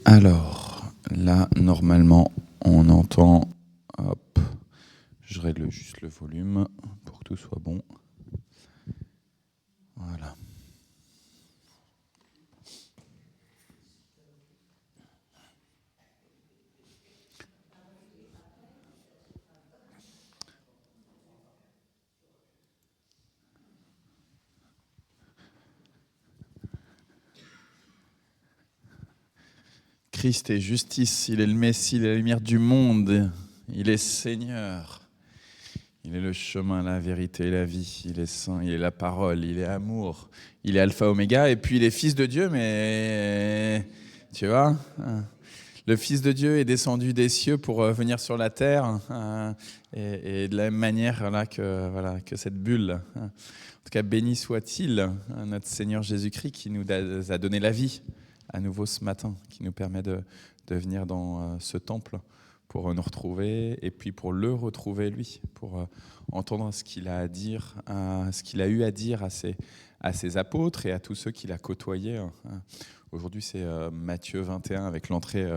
Alors, là, normalement, on entend... Hop, je règle juste le volume pour que tout soit bon. Voilà. Christ est justice, il est le Messie, il est la lumière du monde, il est Seigneur, il est le chemin, la vérité et la vie, il est saint, il est la parole, il est amour, il est alpha oméga, et puis il est fils de Dieu, mais tu vois, le Fils de Dieu est descendu des cieux pour venir sur la terre, et de la même manière que cette bulle. En tout cas, béni soit-il, notre Seigneur Jésus-Christ qui nous a donné la vie à nouveau ce matin, qui nous permet de venir dans ce temple pour nous retrouver et puis pour le retrouver lui, pour entendre ce qu'il a à dire, ce qu'il a eu à dire à ses apôtres et à tous ceux qu'il a côtoyés. Aujourd'hui, c'est Matthieu 21 avec l'entrée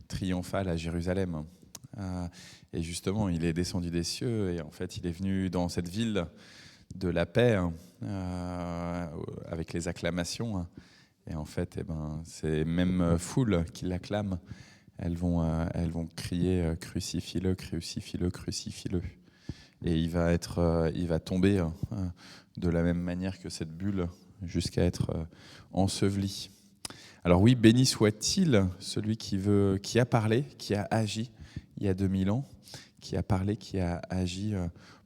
triomphale à Jérusalem. Et justement, il est descendu des cieux et en fait, il est venu dans cette ville de la paix avec les acclamations. Et en fait, ces mêmes foules qui l'acclament, elles vont crier « Crucifie-le, crucifie-le, crucifie-le ». Et il va tomber de la même manière que cette bulle jusqu'à être enseveli. Alors oui, béni soit-il celui qui a parlé, qui a agi il y a 2000 ans, qui a parlé, qui a agi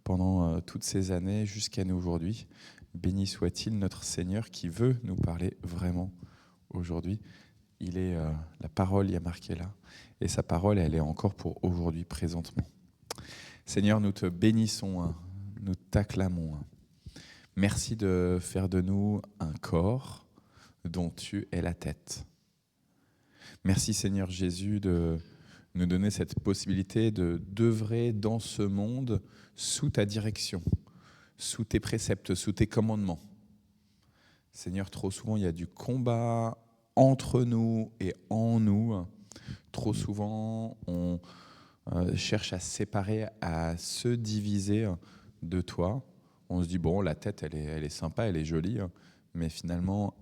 pendant toutes ces années jusqu'à nous aujourd'hui. Béni soit-il notre Seigneur qui veut nous parler vraiment aujourd'hui. Il est la parole, il y a marqué là, et sa parole, elle est encore pour aujourd'hui, présentement. Seigneur, nous te bénissons, nous t'acclamons. Merci de faire de nous un corps dont tu es la tête. Merci Seigneur Jésus de nous donner cette possibilité d'œuvrer dans ce monde sous ta direction, sous tes préceptes, sous tes commandements. Seigneur, trop souvent, il y a du combat entre nous et en nous. Trop souvent, on cherche à séparer, à se diviser de toi. On se dit, bon, la tête, elle est sympa, elle est jolie, mais finalement,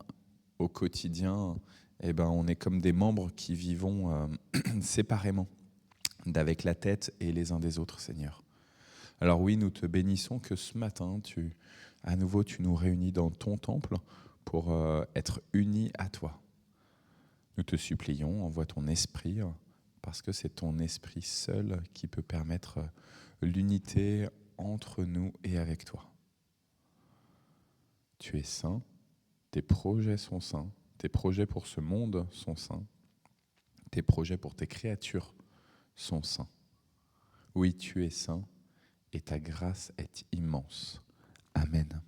au quotidien, on est comme des membres qui vivons séparément d'avec la tête et les uns des autres, Seigneur. Alors oui, nous te bénissons que ce matin, à nouveau, tu nous réunis dans ton temple pour être unis à toi. Nous te supplions, envoie ton esprit, parce que c'est ton esprit seul qui peut permettre l'unité entre nous et avec toi. Tu es saint, tes projets sont saints, tes projets pour ce monde sont saints, tes projets pour tes créatures sont saints. Oui, tu es saint et ta grâce est immense. Amen.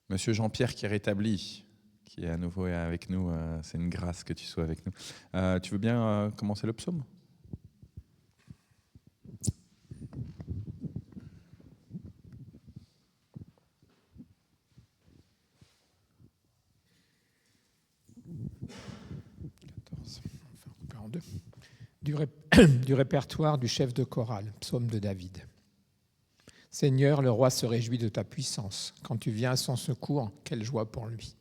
Monsieur Jean-Pierre qui est rétabli, qui est à nouveau avec nous, c'est une grâce que tu sois avec nous. Tu veux bien commencer le psaume ? Du répertoire du chef de chorale, psaume de David. Seigneur, le roi se réjouit de ta puissance. Quand tu viens à son secours, quelle joie pour lui.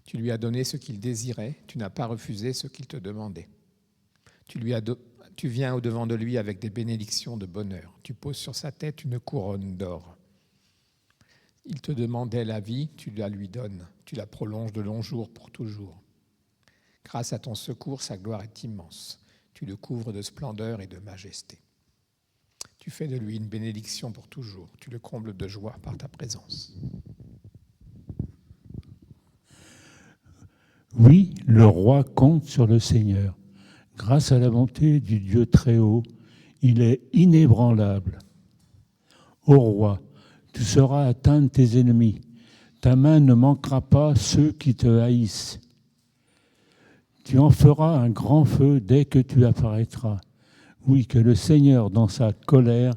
Tu lui as donné ce qu'il désirait, tu n'as pas refusé ce qu'il te demandait. Tu viens au-devant de lui avec des bénédictions de bonheur. Tu poses sur sa tête une couronne d'or. Il te demandait la vie, tu la lui donnes. Tu la prolonges de longs jours pour toujours. Grâce à ton secours, sa gloire est immense. Tu le couvres de splendeur et de majesté. Tu fais de lui une bénédiction pour toujours. Tu le combles de joie par ta présence. Oui, le roi compte sur le Seigneur. Grâce à la bonté du Dieu très haut, il est inébranlable. Ô roi, tu sauras atteindre tes ennemis. Ta main ne manquera pas ceux qui te haïssent. Tu en feras un grand feu dès que tu apparaîtras. Oui, que le Seigneur, dans sa colère,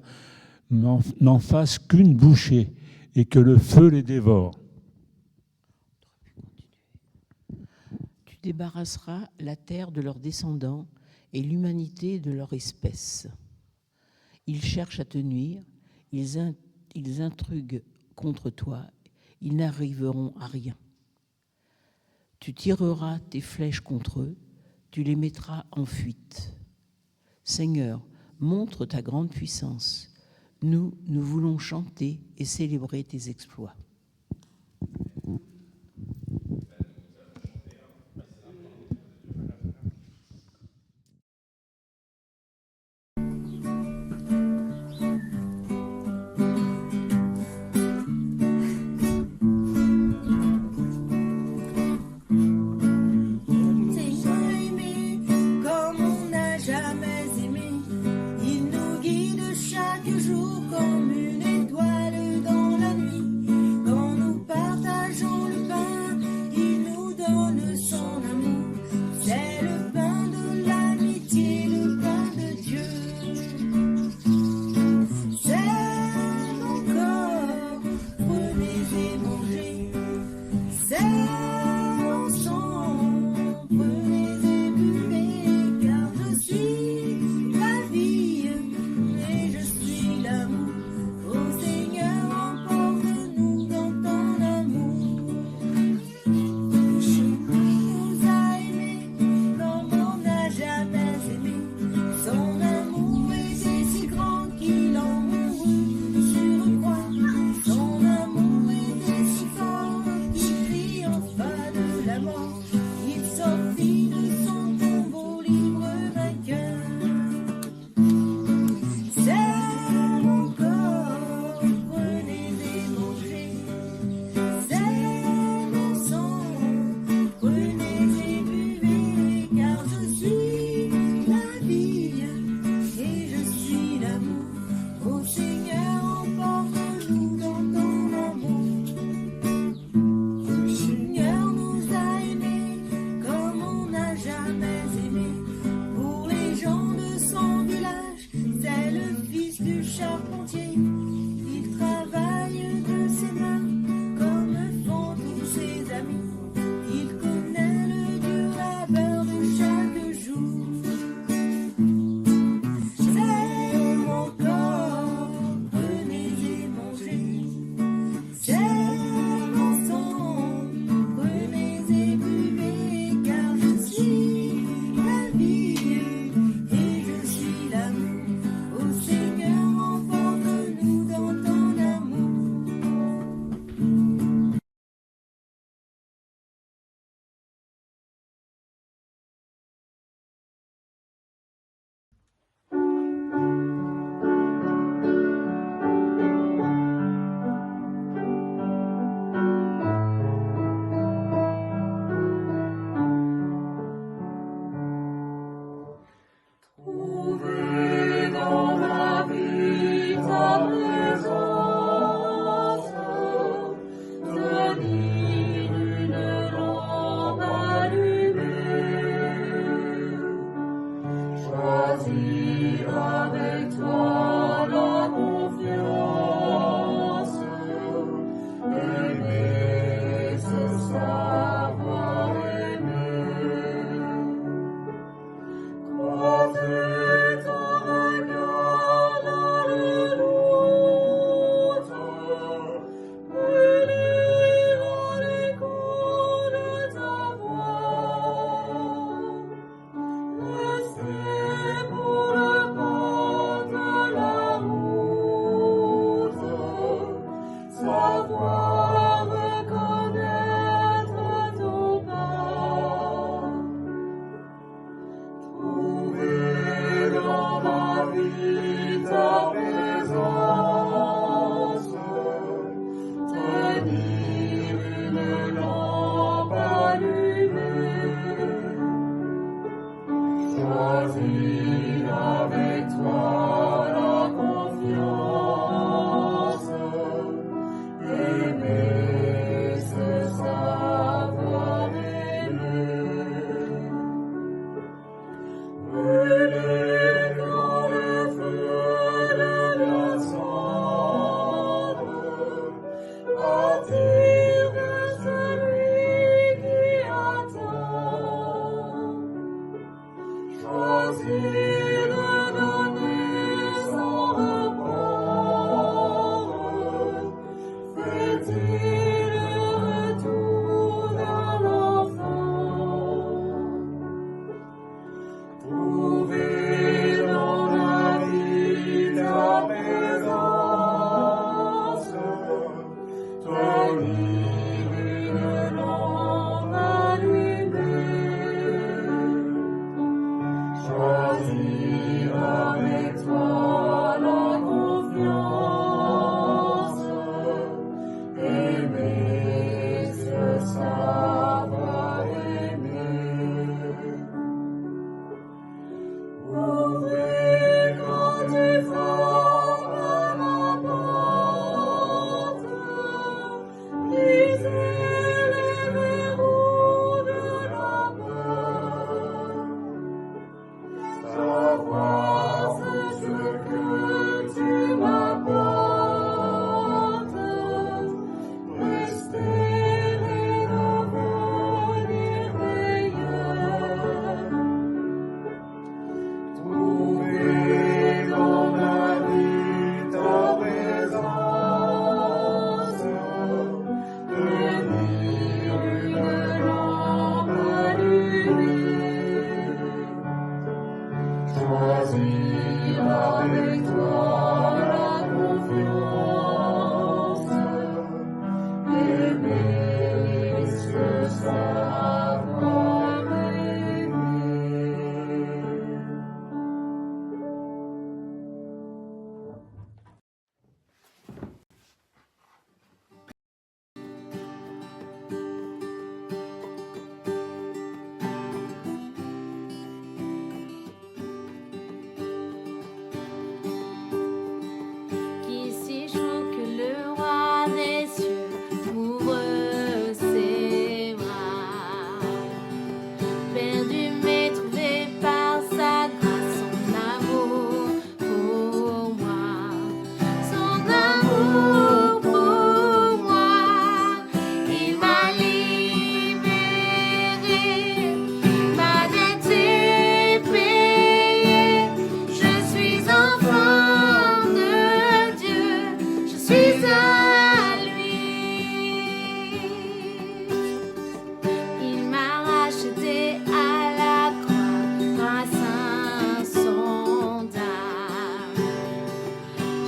n'en fasse qu'une bouchée et que le feu les dévore. débarrasseras la terre de leurs descendants et l'humanité de leur espèce. Ils cherchent à te nuire, ils intruguent contre toi, ils n'arriveront à rien. Tu tireras tes flèches contre eux, tu les mettras en fuite. Seigneur, montre ta grande puissance. Nous voulons chanter et célébrer tes exploits. Au Seigneur, emporte-nous dans ton amour.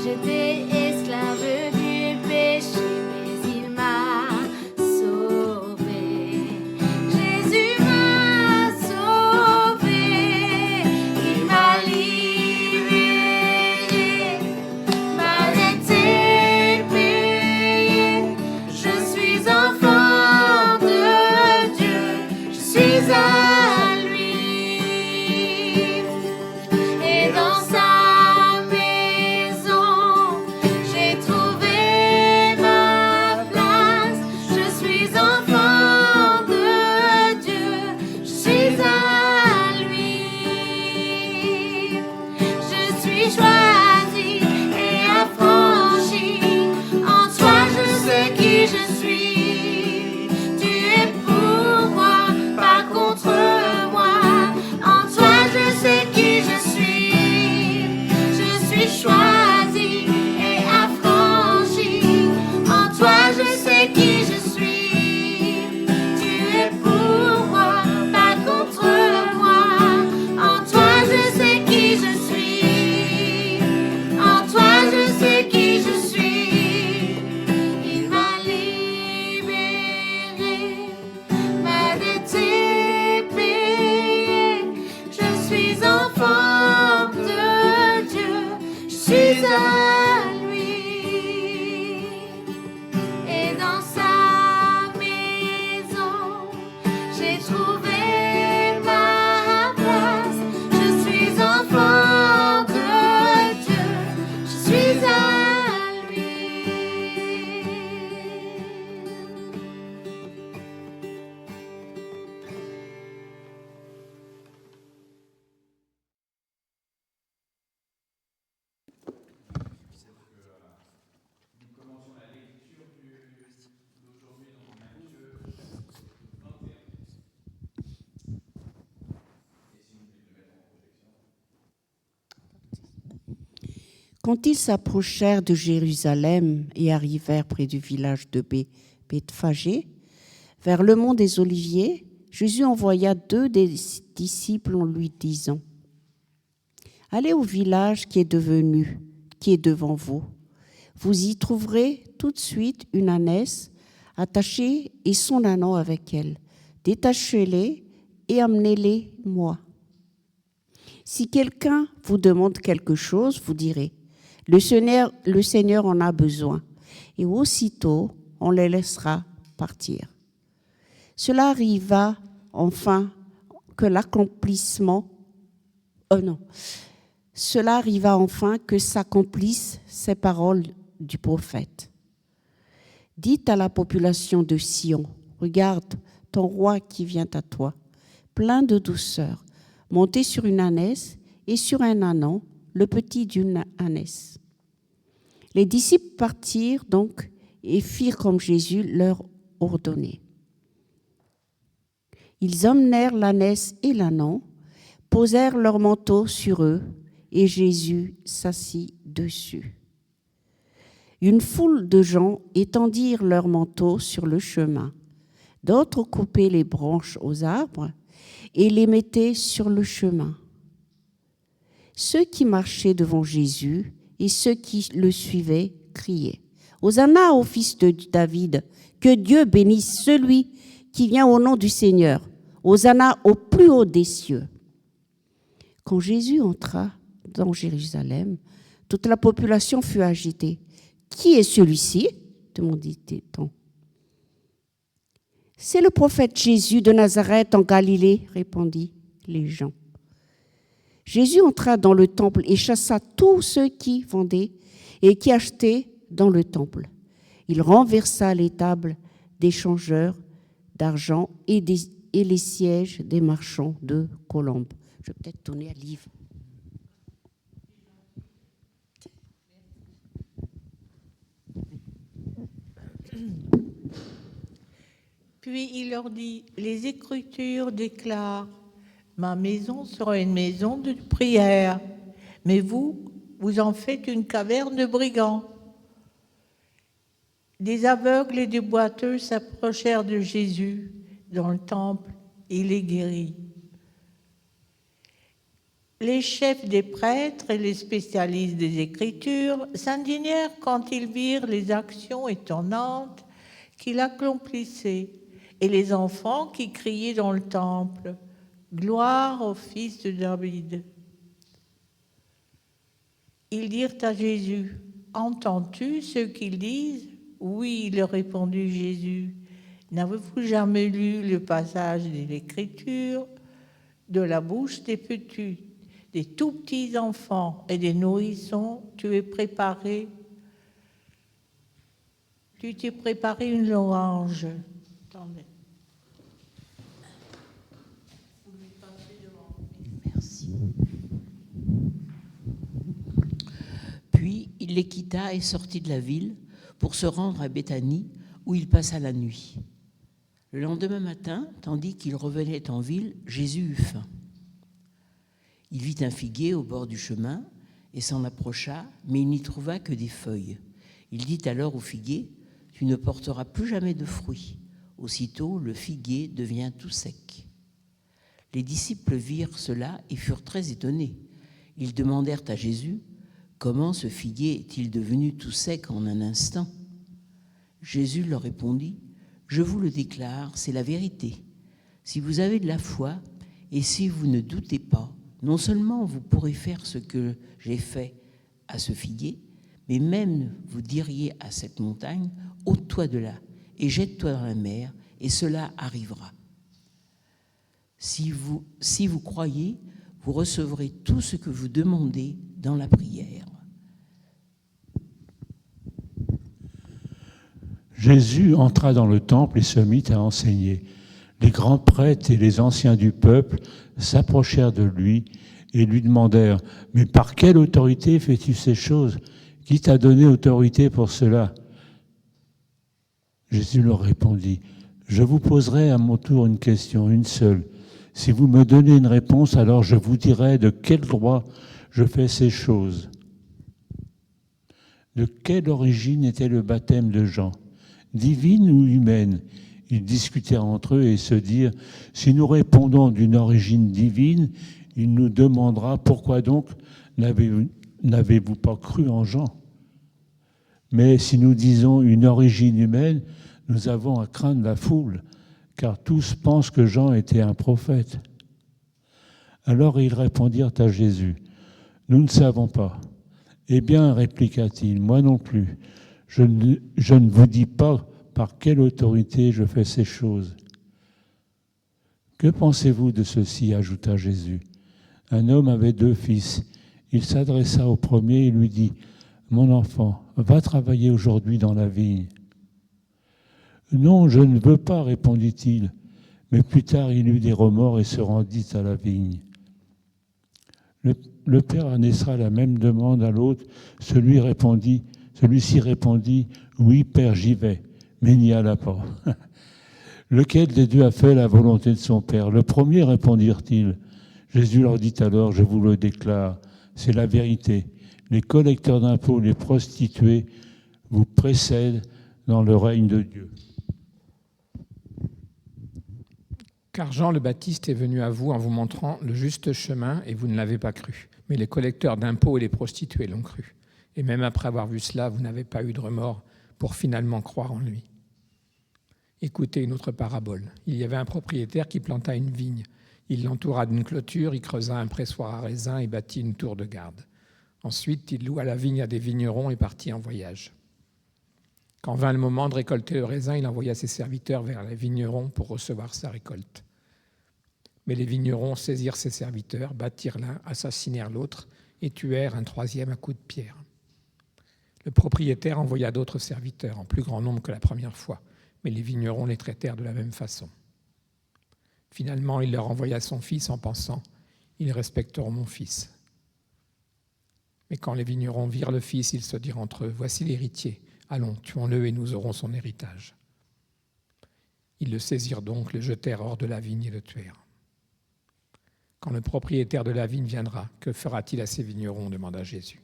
J'étais esclave du péché, mais il m'a sauvé. Jésus m'a sauvé, il m'a libéré, ma dette est payée. Je suis enfant de Dieu, je suis à lui, et dans sa maison j'ai trouvé ma place. Je suis enfant de Dieu, je suis à lui. Je suis choisi et affranchi. En toi je sais qui je suis. Tu es pour moi, pas contre moi. En toi je sais qui je suis. Je suis choisi et affranchi. En toi je sais qui je suis. Tu es pour moi, pas contre moi. En toi je sais qui je suis. En toi je sais qui je suis. Il m'a libéré, ma dette est payée. Je suis enfant de Dieu, je suis à lui, et dans sa maison j'ai trouvé ma place. Je suis enfant de Dieu, je suis à lui. Quand ils s'approchèrent de Jérusalem et arrivèrent près du village de Bethphagée, vers le mont des Oliviers, Jésus envoya 2 des disciples en lui disant : « Allez au village qui est devant vous. Vous y trouverez tout de suite une ânesse attachée et son ânon avec elle. Détachez-les et amenez-les moi. Si quelqu'un vous demande quelque chose, vous direz : le Seigneur en a besoin. Et aussitôt, on les laissera partir. Cela arriva enfin que s'accomplissent ces paroles du prophète. Dites à la population de Sion : regarde, ton roi qui vient à toi, plein de douceur, monté sur une ânesse et sur un ânon, le petit d'une ânesse. Les disciples partirent donc et firent comme Jésus leur ordonnait. Ils emmenèrent l'ânesse et l'ânon, posèrent leurs manteaux sur eux, et Jésus s'assit dessus. Une foule de gens étendirent leurs manteaux sur le chemin. D'autres coupaient les branches aux arbres et les mettaient sur le chemin. Ceux qui marchaient devant Jésus et ceux qui le suivaient criaient : Hosanna au fils de David, que Dieu bénisse celui qui vient au nom du Seigneur. Hosanna au plus haut des cieux. Quand Jésus entra dans Jérusalem, toute la population fut agitée. Qui est celui-ci ? demandait-on. C'est le prophète Jésus de Nazareth en Galilée, répondit les gens. Jésus entra dans le temple et chassa tous ceux qui vendaient et qui achetaient dans le temple. Il renversa les tables des changeurs d'argent et les sièges des marchands de colombes. Je vais peut-être tourner à Liv. Puis il leur dit : les Écritures déclarent : ma maison sera une maison de prière, mais vous en faites une caverne de brigands. Des aveugles et des boiteux s'approchèrent de Jésus dans le temple et il les guérit. Les chefs des prêtres et les spécialistes des Écritures s'indignèrent quand ils virent les actions étonnantes qu'il accomplissait et les enfants qui criaient dans le temple « Gloire au fils de David ». Ils dirent à Jésus « Entends-tu ce qu'ils disent ?» « Oui, leur répondit Jésus. N'avez-vous jamais lu le passage de l'Écriture de la bouche des petits, des tout petits enfants et des nourrissons, tu t'es préparé une louange. Attendez. Merci. Puis il les quitta et sortit de la ville pour se rendre à Béthanie, où il passa la nuit. Le lendemain matin, tandis qu'il revenait en ville, Jésus eut faim. Il vit un figuier au bord du chemin et s'en approcha, mais il n'y trouva que des feuilles. Il dit alors au figuier, « Tu ne porteras plus jamais de fruits. » Aussitôt, le figuier devient tout sec. Les disciples virent cela et furent très étonnés. Ils demandèrent à Jésus, « Comment ce figuier est-il devenu tout sec en un instant ?» Jésus leur répondit, « Je vous le déclare, c'est la vérité. Si vous avez de la foi et si vous ne doutez pas, non seulement vous pourrez faire ce que j'ai fait à ce figuier, mais même vous diriez à cette montagne, ôte-toi de là et jette-toi dans la mer, et cela arrivera. Si vous croyez, vous recevrez tout ce que vous demandez dans la prière. » Jésus entra dans le temple et se mit à enseigner. Les grands prêtres et les anciens du peuple s'approchèrent de lui et lui demandèrent « Mais par quelle autorité fais-tu ces choses ? Qui t'a donné autorité pour cela ?» Jésus leur répondit « Je vous poserai à mon tour une question, une seule. Si vous me donnez une réponse, alors je vous dirai de quel droit je fais ces choses. De quelle origine était le baptême de Jean ? Divine ou humaine ? » Ils discutèrent entre eux et se dirent « Si nous répondons d'une origine divine, il nous demandera pourquoi donc n'avez-vous pas cru en Jean ? Mais si nous disons une origine humaine, nous avons à craindre la foule, car tous pensent que Jean était un prophète. » Alors ils répondirent à Jésus « Nous ne savons pas. » « Eh bien, répliqua-t-il, moi non plus. Je ne vous dis pas par quelle autorité je fais ces choses. » « Que pensez-vous de ceci ?» ajouta Jésus. Un homme avait 2 fils. Il s'adressa au premier et lui dit « Mon enfant, va travailler aujourd'hui dans la vigne. » « Non, je ne veux pas, répondit-il. Mais plus tard, il eut des remords et se rendit à la vigne. Le père adressa la même demande à l'autre. Celui-ci répondit « Oui, père, j'y vais », mais n'y alla pas. Lequel des 2 a fait la volonté de son père ? Le premier, répondirent-ils. Jésus leur dit alors « Je vous le déclare, c'est la vérité. Les collecteurs d'impôts, les prostituées vous précèdent dans le règne de Dieu. » Car Jean le Baptiste est venu à vous en vous montrant le juste chemin et vous ne l'avez pas cru. Mais les collecteurs d'impôts et les prostituées l'ont cru. Et même après avoir vu cela, vous n'avez pas eu de remords pour finalement croire en lui. Écoutez une autre parabole. Il y avait un propriétaire qui planta une vigne. Il l'entoura d'une clôture, il creusa un pressoir à raisins et bâtit une tour de garde. Ensuite, il loua la vigne à des vignerons et partit en voyage. Quand vint le moment de récolter le raisin, il envoya ses serviteurs vers les vignerons pour recevoir sa récolte. Mais les vignerons saisirent ses serviteurs, battirent l'un, assassinèrent l'autre et tuèrent un 3e à coups de pierre. Le propriétaire envoya d'autres serviteurs, en plus grand nombre que la première fois, mais les vignerons les traitèrent de la même façon. Finalement, il leur envoya son fils en pensant « Ils respecteront mon fils ». Mais quand les vignerons virent le fils, ils se dirent entre eux « Voici l'héritier, allons, tuons-le et nous aurons son héritage ». Ils le saisirent donc, le jetèrent hors de la vigne et le tuèrent. Quand le propriétaire de la vigne viendra, que fera-t-il à ces vignerons ? Demanda Jésus.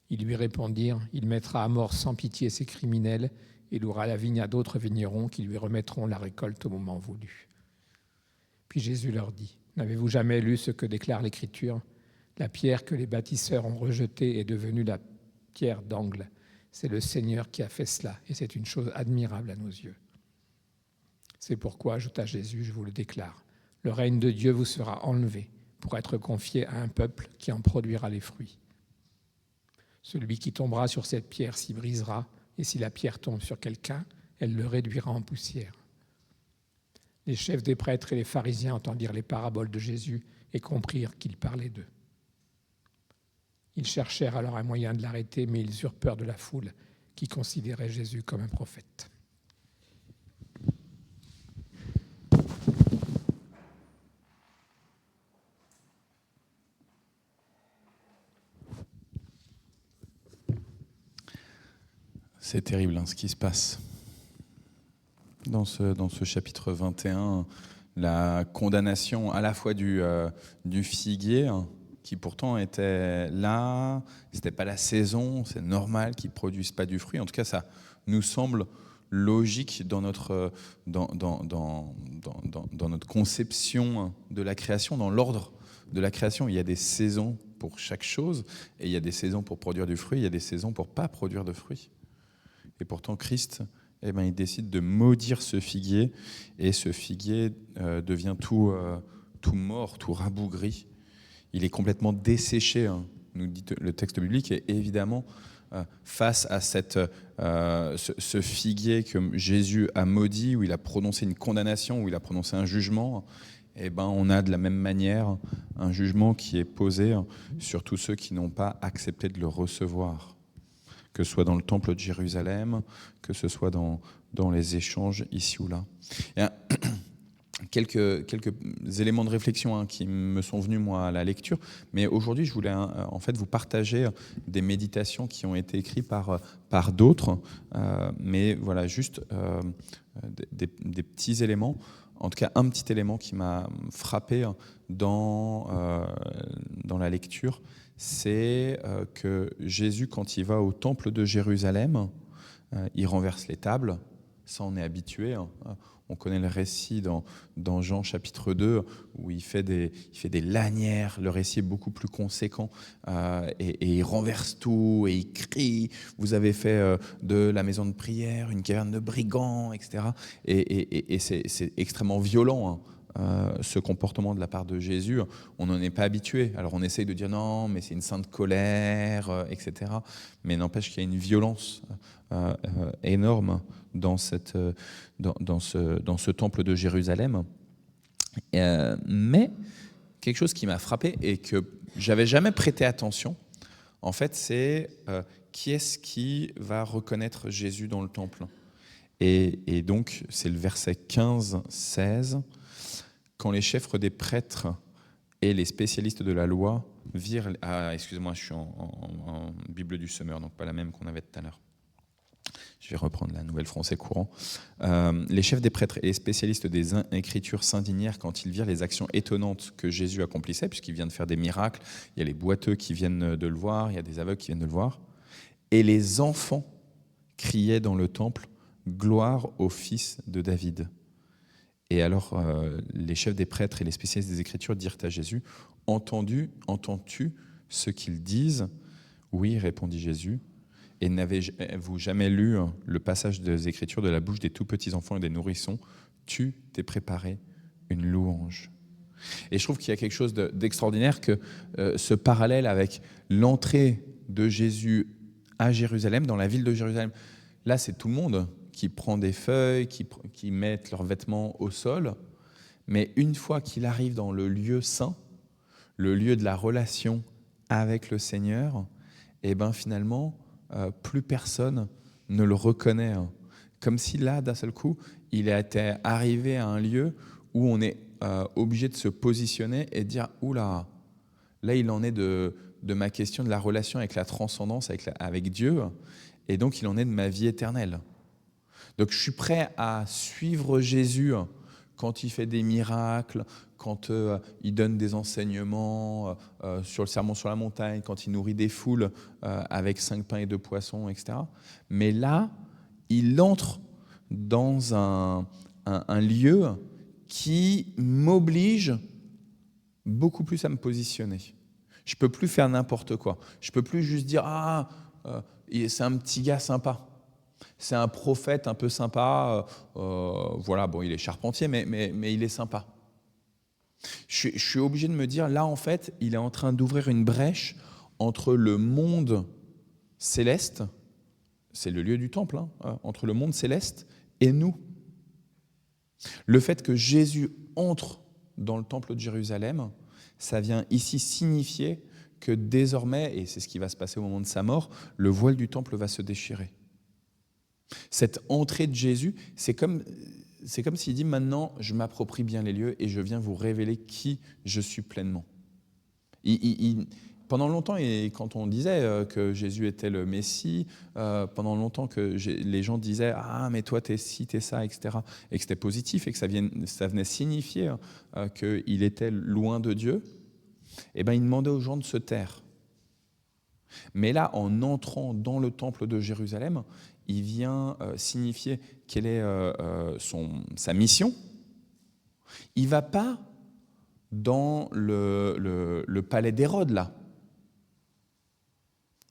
Ils lui répondirent, il mettra à mort sans pitié ces criminels et louera la vigne à d'autres vignerons qui lui remettront la récolte au moment voulu. Puis Jésus leur dit, N'avez-vous jamais lu ce que déclare l'Écriture ? La pierre que les bâtisseurs ont rejetée est devenue la pierre d'angle. C'est le Seigneur qui a fait cela, et c'est une chose admirable à nos yeux. C'est pourquoi, ajouta Jésus, je vous le déclare, le règne de Dieu vous sera enlevé pour être confié à un peuple qui en produira les fruits. Celui qui tombera sur cette pierre s'y brisera, et si la pierre tombe sur quelqu'un, elle le réduira en poussière. Les chefs des prêtres et les pharisiens entendirent les paraboles de Jésus et comprirent qu'il parlait d'eux. Ils cherchèrent alors un moyen de l'arrêter, mais ils eurent peur de la foule qui considérait Jésus comme un prophète. C'est terrible ce qui se passe. Dans ce chapitre 21, la condamnation à la fois du figuier, qui pourtant était là, c'était pas la saison, c'est normal qu'ils ne produisent pas du fruit. En tout cas, ça nous semble logique dans notre conception de la création, dans l'ordre de la création. Il y a des saisons pour chaque chose, et il y a des saisons pour produire du fruit, il y a des saisons pour ne pas produire de fruits. Et pourtant, Christ, il décide de maudire ce figuier, et ce figuier devient tout mort, tout rabougri. Il est complètement desséché, nous dit le texte biblique, et évidemment, face à ce figuier que Jésus a maudit, où il a prononcé une condamnation, où il a prononcé un jugement, on a de la même manière un jugement qui est posé sur tous ceux qui n'ont pas accepté de le recevoir, que ce soit dans le temple de Jérusalem, que ce soit dans les échanges ici ou là. Il y a quelques éléments de réflexion qui me sont venus moi à la lecture, mais aujourd'hui je voulais en fait vous partager des méditations qui ont été écrites par d'autres, mais voilà, juste des petits éléments. En tout cas, un petit élément qui m'a frappé dans la lecture, c'est que Jésus, quand il va au temple de Jérusalem, il renverse les tables. Ça, on est habitué. On connaît le récit dans Jean chapitre 2, où il fait des lanières. Le récit est beaucoup plus conséquent. Et il renverse tout, et il crie « Vous avez fait de la maison de prière une caverne de brigands », etc. Et c'est extrêmement violent, ce comportement de la part de Jésus. On n'en est pas habitué. Alors on essaye de dire non, mais c'est une sainte colère, etc. Mais n'empêche qu'il y a une violence énorme dans ce temple de Jérusalem. Mais quelque chose qui m'a frappé et que j'avais jamais prêté attention, en fait, c'est qui est-ce qui va reconnaître Jésus dans le temple. Et donc, c'est le verset 15-16. Quand les chefs des prêtres et les spécialistes de la loi virent... Ah, excusez-moi, je suis en Bible du Semeur, donc pas la même qu'on avait tout à l'heure. Je vais reprendre la Nouvelle Français courant. Les chefs des prêtres et les spécialistes des Écritures s'indignèrent quand ils virent les actions étonnantes que Jésus accomplissait, puisqu'il vient de faire des miracles. Il y a les boiteux qui viennent de le voir, il y a des aveugles qui viennent de le voir. Et les enfants criaient dans le temple « Gloire au Fils de David ». Et alors, les chefs des prêtres et les spécialistes des Écritures dirent à Jésus « Entends-tu ce qu'ils disent ?» « Oui, répondit Jésus. Et n'avez-vous jamais lu le passage des Écritures de la bouche des tout petits enfants et des nourrissons ? Tu t'es préparé une louange. Et je trouve qu'il y a quelque chose d'extraordinaire que ce parallèle avec l'entrée de Jésus à Jérusalem, dans la ville de Jérusalem. Là, c'est tout le monde qui prend des feuilles, qui mettent leurs vêtements au sol. Mais une fois qu'il arrive dans le lieu saint, le lieu de la relation avec le Seigneur, et finalement, plus personne ne le reconnaît. Comme si là, d'un seul coup, il était arrivé à un lieu où on est obligé de se positionner et de dire « Oula, là il en est de ma question de la relation avec la transcendance, avec Dieu, et donc il en est de ma vie éternelle. » Donc je suis prêt à suivre Jésus quand il fait des miracles, quand il donne des enseignements sur le sermon sur la montagne, quand il nourrit des foules avec 5 pains et 2 poissons, etc. Mais là, il entre dans un lieu qui m'oblige beaucoup plus à me positionner. Je peux plus faire n'importe quoi. Je peux plus juste dire c'est un petit gars sympa. C'est un prophète un peu sympa. Voilà, bon, il est charpentier, mais il est sympa. Je suis obligé de me dire, là, en fait, il est en train d'ouvrir une brèche entre le monde céleste, c'est le lieu du temple, entre le monde céleste et nous. Le fait que Jésus entre dans le temple de Jérusalem, ça vient ici signifier que désormais, et c'est ce qui va se passer au moment de sa mort, le voile du temple va se déchirer. Cette entrée de Jésus, c'est comme s'il dit maintenant, je m'approprie bien les lieux et je viens vous révéler qui je suis pleinement. Pendant longtemps, et quand on disait que Jésus était le Messie, pendant longtemps que les gens disaient « Ah, mais toi, t'es ci, t'es ça, etc. » et que c'était positif et que ça venait signifier qu'il était loin de Dieu, eh ben, il demandait aux gens de se taire. Mais là, en entrant dans le temple de Jérusalem, il vient signifier quelle est sa mission. Il ne va pas dans le palais d'Hérode, là.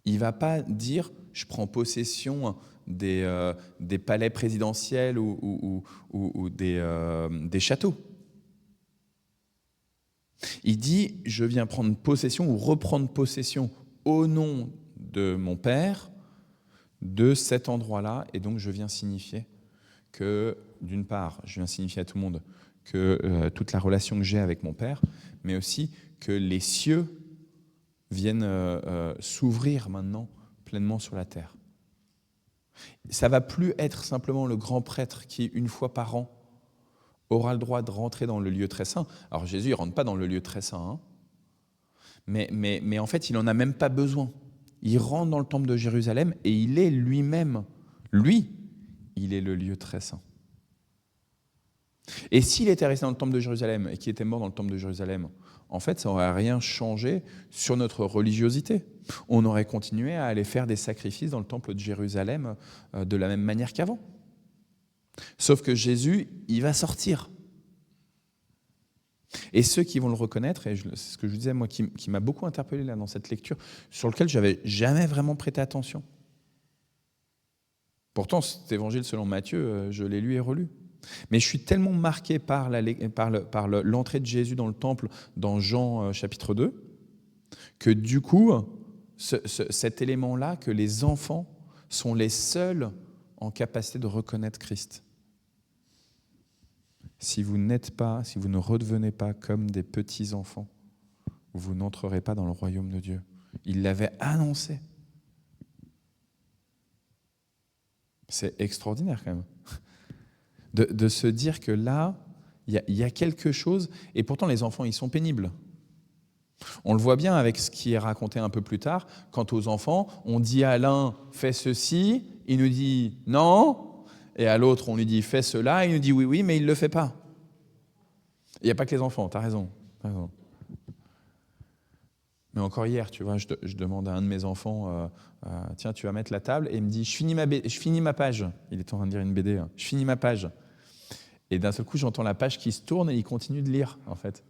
Il ne va pas dire « je prends possession des palais présidentiels ou des châteaux ». Il dit « je viens prendre possession ou reprendre possession au nom de mon Père de cet endroit-là, et donc je viens signifier que, d'une part, je viens signifier à tout le monde que toute la relation que j'ai avec mon Père, mais aussi que les cieux viennent s'ouvrir maintenant pleinement sur la terre. Ça ne va plus être simplement le grand prêtre qui, une fois par an, aura le droit de rentrer dans le lieu très saint. Alors Jésus ne rentre pas dans le lieu très saint, mais en fait, il n'en a même pas besoin. Il rentre dans le temple de Jérusalem et il est lui-même, il est le lieu très saint. Et s'il était resté dans le temple de Jérusalem et qu'il était mort dans le temple de Jérusalem, en fait, ça n'aurait rien changé sur notre religiosité. On aurait continué à aller faire des sacrifices dans le temple de Jérusalem de la même manière qu'avant. Sauf que Jésus, il va sortir. Et ceux qui vont le reconnaître, et c'est ce que je vous disais, moi, qui m'a beaucoup interpellé là, dans cette lecture, sur lequel je n'avais jamais vraiment prêté attention. Pourtant, cet évangile selon Matthieu, je l'ai lu et relu. Mais je suis tellement marqué par l'entrée de Jésus dans le temple dans Jean chapitre 2, que du coup, cet élément-là, que les enfants sont les seuls en capacité de reconnaître Christ. Si vous ne redevenez pas comme des petits-enfants, vous n'entrerez pas dans le royaume de Dieu. Il l'avait annoncé. C'est extraordinaire quand même. De se dire que là, il y a quelque chose, et pourtant les enfants, ils sont pénibles. On le voit bien avec ce qui est raconté un peu plus tard. Quant aux enfants, on dit à l'un « fais ceci », il nous dit « non », et à l'autre, on lui dit « fais cela », il nous dit « oui, mais il ne le fait pas ». Il n'y a pas que les enfants, tu as raison. Mais encore hier, tu vois, je demande à un de mes enfants « tiens, tu vas mettre la table ?» et il me dit « je finis ma page ». Il est en train de lire une BD. « Je finis ma page ». Et d'un seul coup, j'entends la page qui se tourne et il continue de lire, en fait.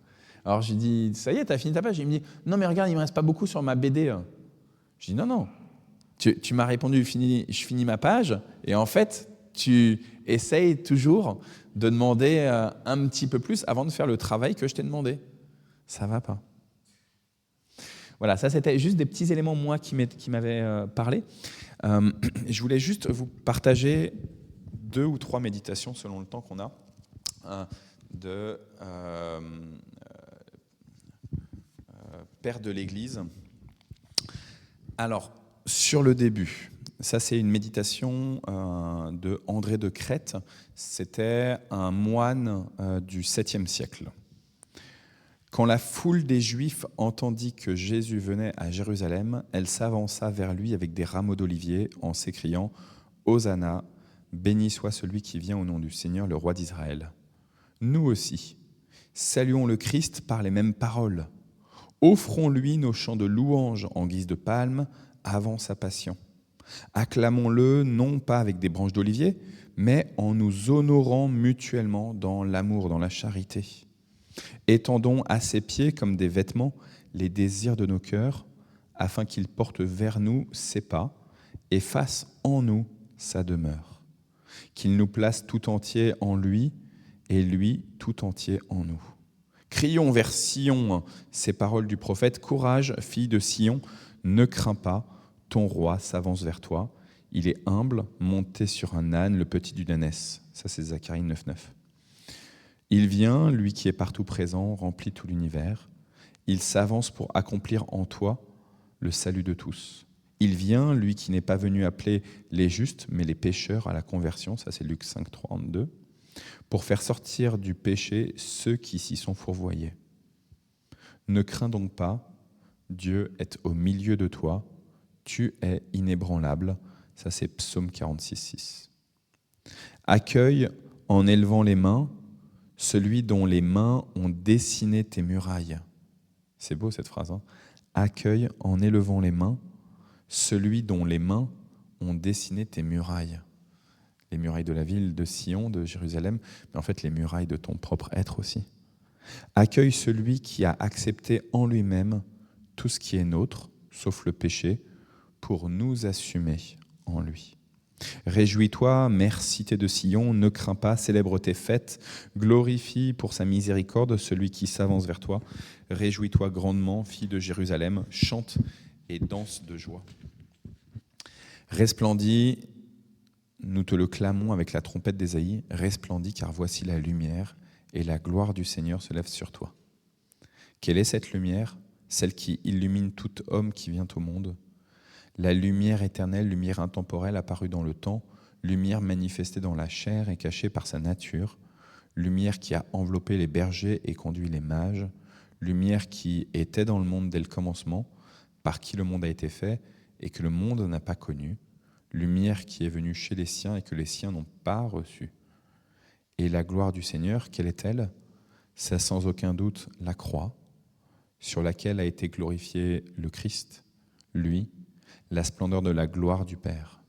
Alors je lui dis « ça y est, tu as fini ta page ?» Il me dit « non, mais regarde, il ne me reste pas beaucoup sur ma BD. » Je dis « non, tu m'as répondu « je finis ma page » et en fait, tu essayes toujours de demander un petit peu plus avant de faire le travail que je t'ai demandé. Ça ne va pas. Voilà, ça c'était juste des petits éléments, moi, qui m'avaient parlé. Je voulais juste vous partager 2 ou 3 méditations, selon le temps qu'on a, de Père de l'Église. Alors, sur le début, ça c'est une méditation de André de Crète. C'était un moine du 7e siècle. Quand la foule des Juifs entendit que Jésus venait à Jérusalem, elle s'avança vers lui avec des rameaux d'olivier en s'écriant « Hosanna, béni soit celui qui vient au nom du Seigneur, le roi d'Israël. » Nous aussi, saluons le Christ par les mêmes paroles. Offrons-lui nos chants de louange en guise de palme avant sa passion. Acclamons-le non pas avec des branches d'olivier, mais en nous honorant mutuellement dans l'amour, dans la charité. Étendons à ses pieds comme des vêtements les désirs de nos cœurs, afin qu'il porte vers nous ses pas et fasse en nous sa demeure. Qu'il nous place tout entier en lui et lui tout entier en nous. Crions vers Sion ces paroles du prophète. Courage, fille de Sion, ne crains pas, ton roi s'avance vers toi. Il est humble, monté sur un âne, le petit d'une ânesse. Ça, c'est Zacharie 9,9. Il vient, lui qui est partout présent, remplit tout l'univers. Il s'avance pour accomplir en toi le salut de tous. Il vient, lui qui n'est pas venu appeler les justes, mais les pécheurs à la conversion. Ça, c'est Luc 5,32. Pour faire sortir du péché ceux qui s'y sont fourvoyés. Ne crains donc pas, Dieu est au milieu de toi, tu es inébranlable. Ça, c'est Psaume 46,6. Accueille en élevant les mains celui dont les mains ont dessiné tes murailles. C'est beau cette phrase, hein? Accueille en élevant les mains celui dont les mains ont dessiné tes murailles. Les murailles de la ville de Sion, de Jérusalem, mais en fait les murailles de ton propre être aussi. Accueille celui qui a accepté en lui-même tout ce qui est nôtre, sauf le péché, pour nous assumer en lui. Réjouis-toi, mère cité de Sion, ne crains pas, célèbre tes fêtes, glorifie pour sa miséricorde celui qui s'avance vers toi. Réjouis-toi grandement, fille de Jérusalem, chante et danse de joie. Resplendis, nous te le clamons avec la trompette d'Ésaïe, resplendis car voici la lumière et la gloire du Seigneur se lève sur toi. Quelle est cette lumière? Celle qui illumine tout homme qui vient au monde. La lumière éternelle, lumière intemporelle apparue dans le temps, lumière manifestée dans la chair et cachée par sa nature, lumière qui a enveloppé les bergers et conduit les mages, lumière qui était dans le monde dès le commencement, par qui le monde a été fait et que le monde n'a pas connu, lumière qui est venue chez les siens et que les siens n'ont pas reçue. Et la gloire du Seigneur, quelle est-elle? C'est sans aucun doute la croix, sur laquelle a été glorifié le Christ, lui, la splendeur de la gloire du Père.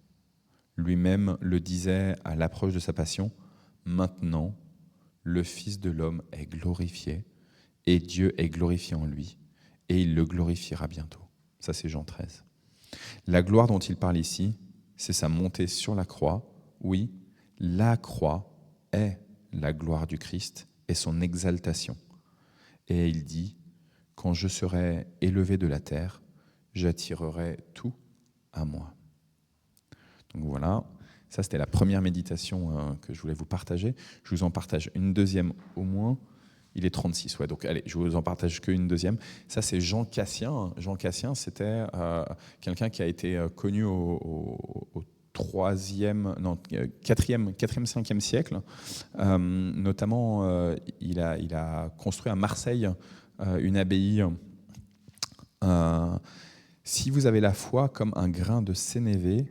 Lui-même le disait à l'approche de sa passion, « Maintenant, le Fils de l'homme est glorifié, et Dieu est glorifié en lui, et il le glorifiera bientôt. » Ça, c'est Jean 13. La gloire dont il parle ici, c'est sa montée sur la croix. Oui, la croix est la gloire du Christ et son exaltation. Et il dit, « Quand je serai élevé de la terre, j'attirerai tout à moi. » Donc voilà, ça c'était la première méditation que je voulais vous partager. Je vous en partage une deuxième au moins. Il est 36, ouais, donc allez, je vous en partage qu'une deuxième. Ça c'est Jean Cassien. Jean Cassien, c'était quelqu'un qui a été connu au 4e, 5e siècle. Notamment, il a construit à Marseille une abbaye. Si vous avez la foi comme un grain de sénévé,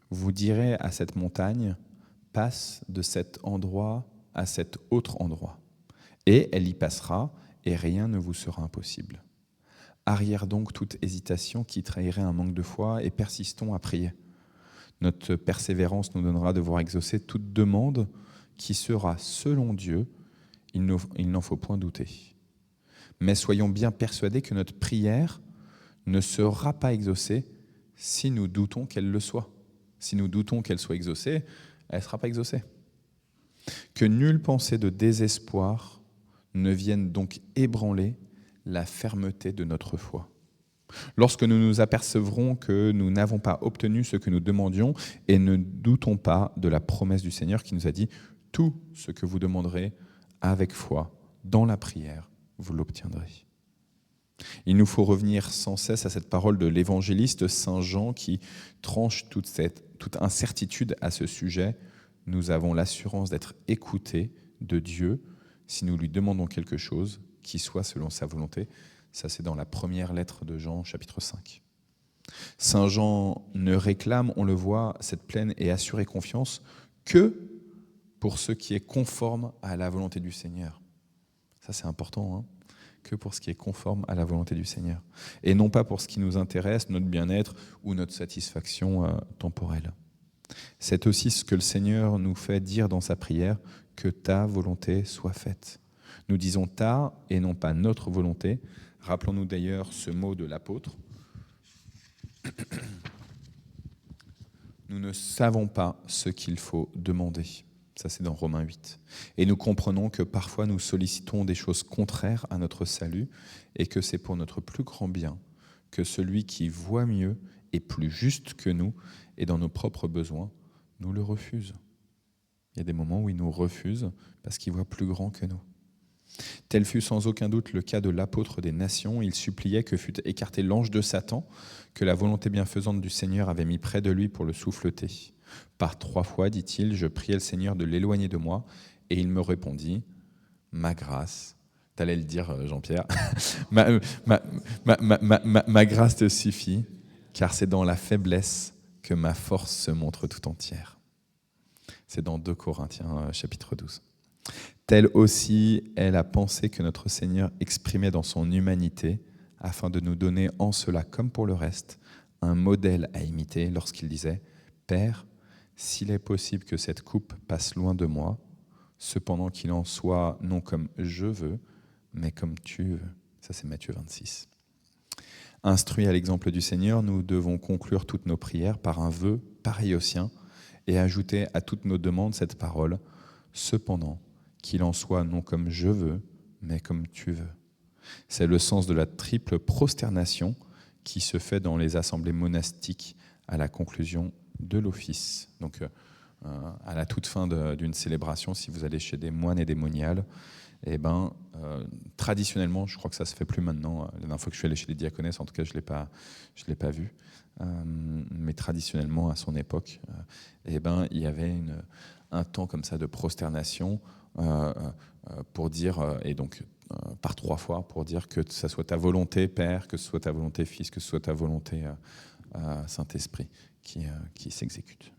vous direz à cette montagne, passe de cet endroit à cet autre endroit. Et elle y passera, et rien ne vous sera impossible. Arrière donc toute hésitation qui trahirait un manque de foi, et persistons à prier. Notre persévérance nous donnera de voir exaucer toute demande qui sera selon Dieu, il n'en faut point douter. Mais soyons bien persuadés que notre prière ne sera pas exaucée si nous doutons qu'elle le soit. Si nous doutons qu'elle soit exaucée, elle ne sera pas exaucée. Que nulle pensée de désespoir ne vienne donc ébranler la fermeté de notre foi. Lorsque nous nous apercevrons que nous n'avons pas obtenu ce que nous demandions, et ne doutons pas de la promesse du Seigneur qui nous a dit « Tout ce que vous demanderez avec foi, dans la prière, vous l'obtiendrez ». Il nous faut revenir sans cesse à cette parole de l'évangéliste Saint Jean qui tranche toute incertitude à ce sujet. Nous avons l'assurance d'être écoutés de Dieu si nous lui demandons quelque chose qui soit selon sa volonté. Ça, c'est dans la première lettre de Jean, chapitre 5. Saint Jean ne réclame, on le voit, cette pleine et assurée confiance que pour ce qui est conforme à la volonté du Seigneur. Ça, c'est important, hein, que pour ce qui est conforme à la volonté du Seigneur. Et non pas pour ce qui nous intéresse, notre bien-être ou notre satisfaction temporelle. C'est aussi ce que le Seigneur nous fait dire dans sa prière, que ta volonté soit faite. Nous disons ta et non pas notre volonté. Rappelons-nous d'ailleurs ce mot de l'apôtre. Nous ne savons pas ce qu'il faut demander. Ça, c'est dans Romains 8. Et nous comprenons que parfois nous sollicitons des choses contraires à notre salut et que c'est pour notre plus grand bien que celui qui voit mieux et plus juste que nous et dans nos propres besoins, nous le refuse. Il y a des moments où il nous refuse parce qu'il voit plus grand que nous. Tel fut sans aucun doute le cas de l'apôtre des nations. Il suppliait que fût écarté l'ange de Satan, que la volonté bienfaisante du Seigneur avait mis près de lui pour le souffleter. Par 3 fois, dit-il, je priais le Seigneur de l'éloigner de moi, et il me répondit, ma grâce, t'allais le dire Jean-Pierre, ma grâce te suffit, car c'est dans la faiblesse que ma force se montre tout entière. C'est dans 2 Corinthiens chapitre 12. Telle aussi est la pensée que notre Seigneur exprimait dans son humanité, afin de nous donner en cela, comme pour le reste, un modèle à imiter lorsqu'il disait « Père, s'il est possible que cette coupe passe loin de moi, cependant qu'il en soit non comme je veux, mais comme tu veux. » Ça, c'est Matthieu 26. Instruits à l'exemple du Seigneur, nous devons conclure toutes nos prières par un vœu pareil au sien et ajouter à toutes nos demandes cette parole « Cependant, qu'il en soit non comme je veux, mais comme tu veux. » C'est le sens de la triple prosternation qui se fait dans les assemblées monastiques à la conclusion de l'office. Donc, à la toute fin d'une célébration, si vous allez chez des moines et des moniales, traditionnellement, je crois que ça se fait plus maintenant. La dernière fois que je suis allé chez les diaconesses, en tout cas, je l'ai pas vu. Mais traditionnellement, à son époque, il y avait un temps comme ça de prosternation pour dire, et donc par 3 fois, pour dire que ça soit ta volonté, Père, que ce soit ta volonté, Fils, que ce soit ta volonté, Saint-Esprit, qui s'exécute.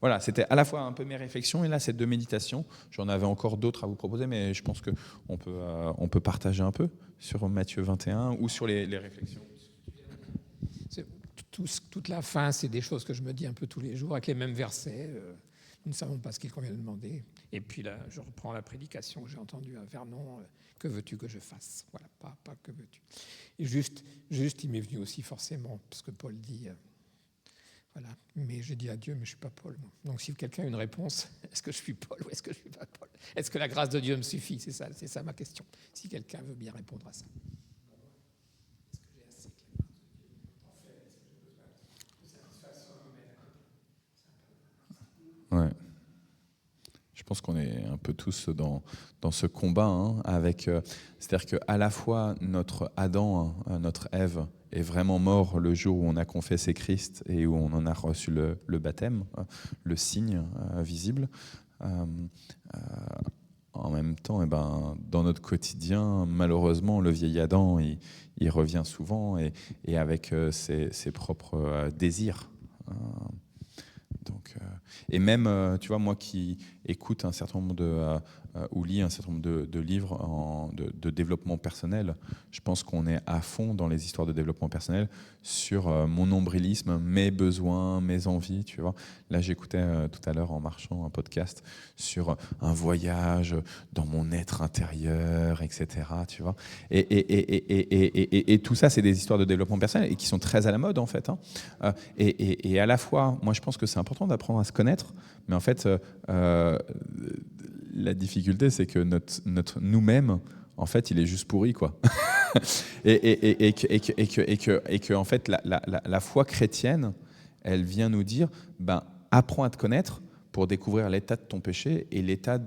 Voilà, c'était à la fois un peu mes réflexions et là, ces 2 méditations. J'en avais encore d'autres à vous proposer, mais je pense qu'on peut partager un peu sur Matthieu 21 ou sur les réflexions. Toute la fin, c'est des choses que je me dis un peu tous les jours avec les mêmes versets. Nous ne savons pas ce qu'il convient de demander. Et puis là, je reprends la prédication que j'ai entendue à Vernon. Que veux-tu que je fasse? Voilà, pas que veux-tu. Et juste, il m'est venu aussi forcément, parce que Paul dit, voilà, mais j'ai dit à Dieu, mais je ne suis pas Paul. Moi. Donc si quelqu'un a une réponse, est-ce que je suis Paul ou est-ce que je ne suis pas Paul? Est-ce que la grâce de Dieu me suffit? C'est ça ma question. Si quelqu'un veut bien répondre à ça. Ouais. Je pense qu'on est un peu tous dans ce combat, avec, c'est-à-dire qu'à la fois notre Adam, notre Ève, est vraiment mort le jour où on a confessé Christ et où on en a reçu le baptême, le signe visible. En même temps, dans notre quotidien, malheureusement, le vieil Adam, il revient souvent et avec ses propres désirs. Donc, et même, tu vois, moi qui écoute un certain nombre ou lis un certain nombre de livres de développement personnel, je pense qu'on est à fond dans les histoires de développement personnel sur mon nombrilisme, mes besoins, mes envies, tu vois. Là, j'écoutais tout à l'heure en marchant un podcast sur un voyage dans mon être intérieur, etc., tu vois. Et tout ça, c'est des histoires de développement personnel et qui sont très à la mode, en fait. Et à la fois, moi, je pense que c'est important d'apprendre à se connaître, mais en fait, la difficulté, c'est que notre nous-mêmes, en fait, il est juste pourri, quoi. et que en fait, la foi chrétienne, elle vient nous dire, apprends à te connaître pour découvrir l'état de ton péché et l'état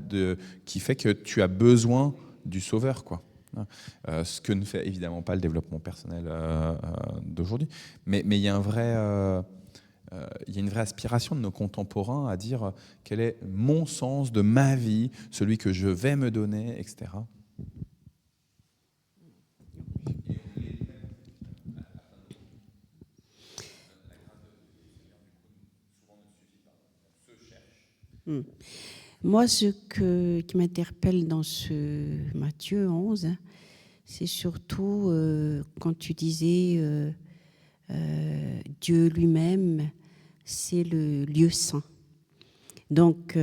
qui fait que tu as besoin du Sauveur, quoi. Ce que ne fait évidemment pas le développement personnel d'aujourd'hui. Mais il y a il y a une vraie aspiration de nos contemporains à dire quel est mon sens de ma vie, celui que je vais me donner, etc. Moi, ce qui m'interpelle dans ce Matthieu 11, c'est surtout quand tu disais Dieu lui-même, c'est le lieu saint. Donc,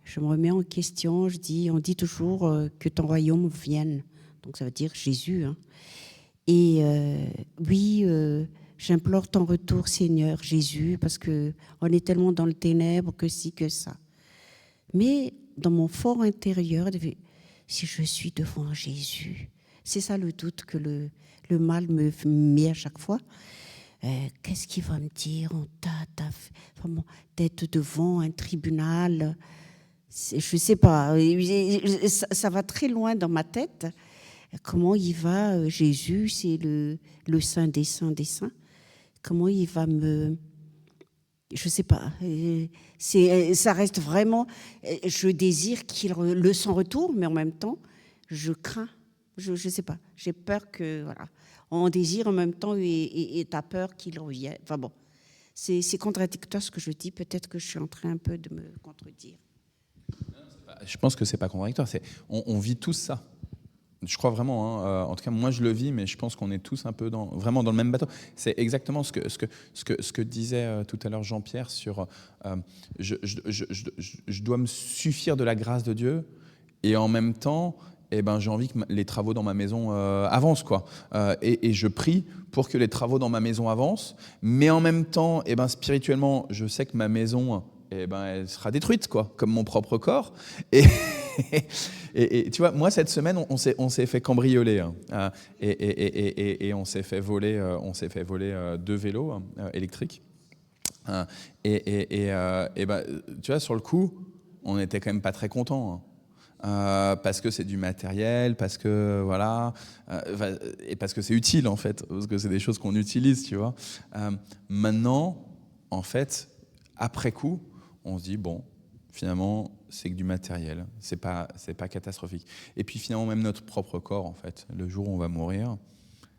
je me remets en question. On dit toujours que ton royaume vienne. Donc ça veut dire Jésus. Hein. Et oui, j'implore ton retour, Seigneur Jésus, parce qu'on est tellement dans le ténèbre que ci, que ça. Mais dans mon fort intérieur, si je suis devant Jésus, c'est ça le doute que le mal me met à chaque fois. Qu'est-ce qu'il va me dire? On t'a vraiment d'être devant un tribunal. Je ne sais pas, ça va très loin dans ma tête. Comment il va, Jésus, c'est le Saint des Saints des Saints. Comment il va me... Je ne sais pas. Ça reste vraiment... Je désire qu'il le son retour, mais en même temps, je crains. Je ne sais pas. J'ai peur que... Voilà. On désire en même temps et tu as peur qu'il revienne. Enfin bon, c'est contradictoire ce que je dis. Peut-être que je suis en train un peu de me contredire. Je pense que c'est pas contradictoire. On vit tous ça. Je crois vraiment. Hein, en tout cas, moi, je le vis, mais je pense qu'on est tous un peu vraiment dans le même bateau. C'est exactement ce que disait tout à l'heure Jean-Pierre sur je dois me suffire de la grâce de Dieu et en même temps, j'ai envie que les travaux dans ma maison avancent, quoi. Et je prie pour que les travaux dans ma maison avancent, mais en même temps, spirituellement, je sais que ma maison, elle sera détruite, quoi, comme mon propre corps. Et tu vois, moi cette semaine, on s'est fait cambrioler, hein, et on s'est fait voler 2 vélos électriques. Tu vois, sur le coup, on n'était quand même pas très contents. Hein. Parce que c'est du matériel, parce que voilà, et parce que c'est utile en fait, parce que c'est des choses qu'on utilise, tu vois. Maintenant, en fait, après coup, on se dit bon, finalement, c'est que du matériel, c'est pas catastrophique. Et puis finalement, même notre propre corps, en fait, le jour où on va mourir,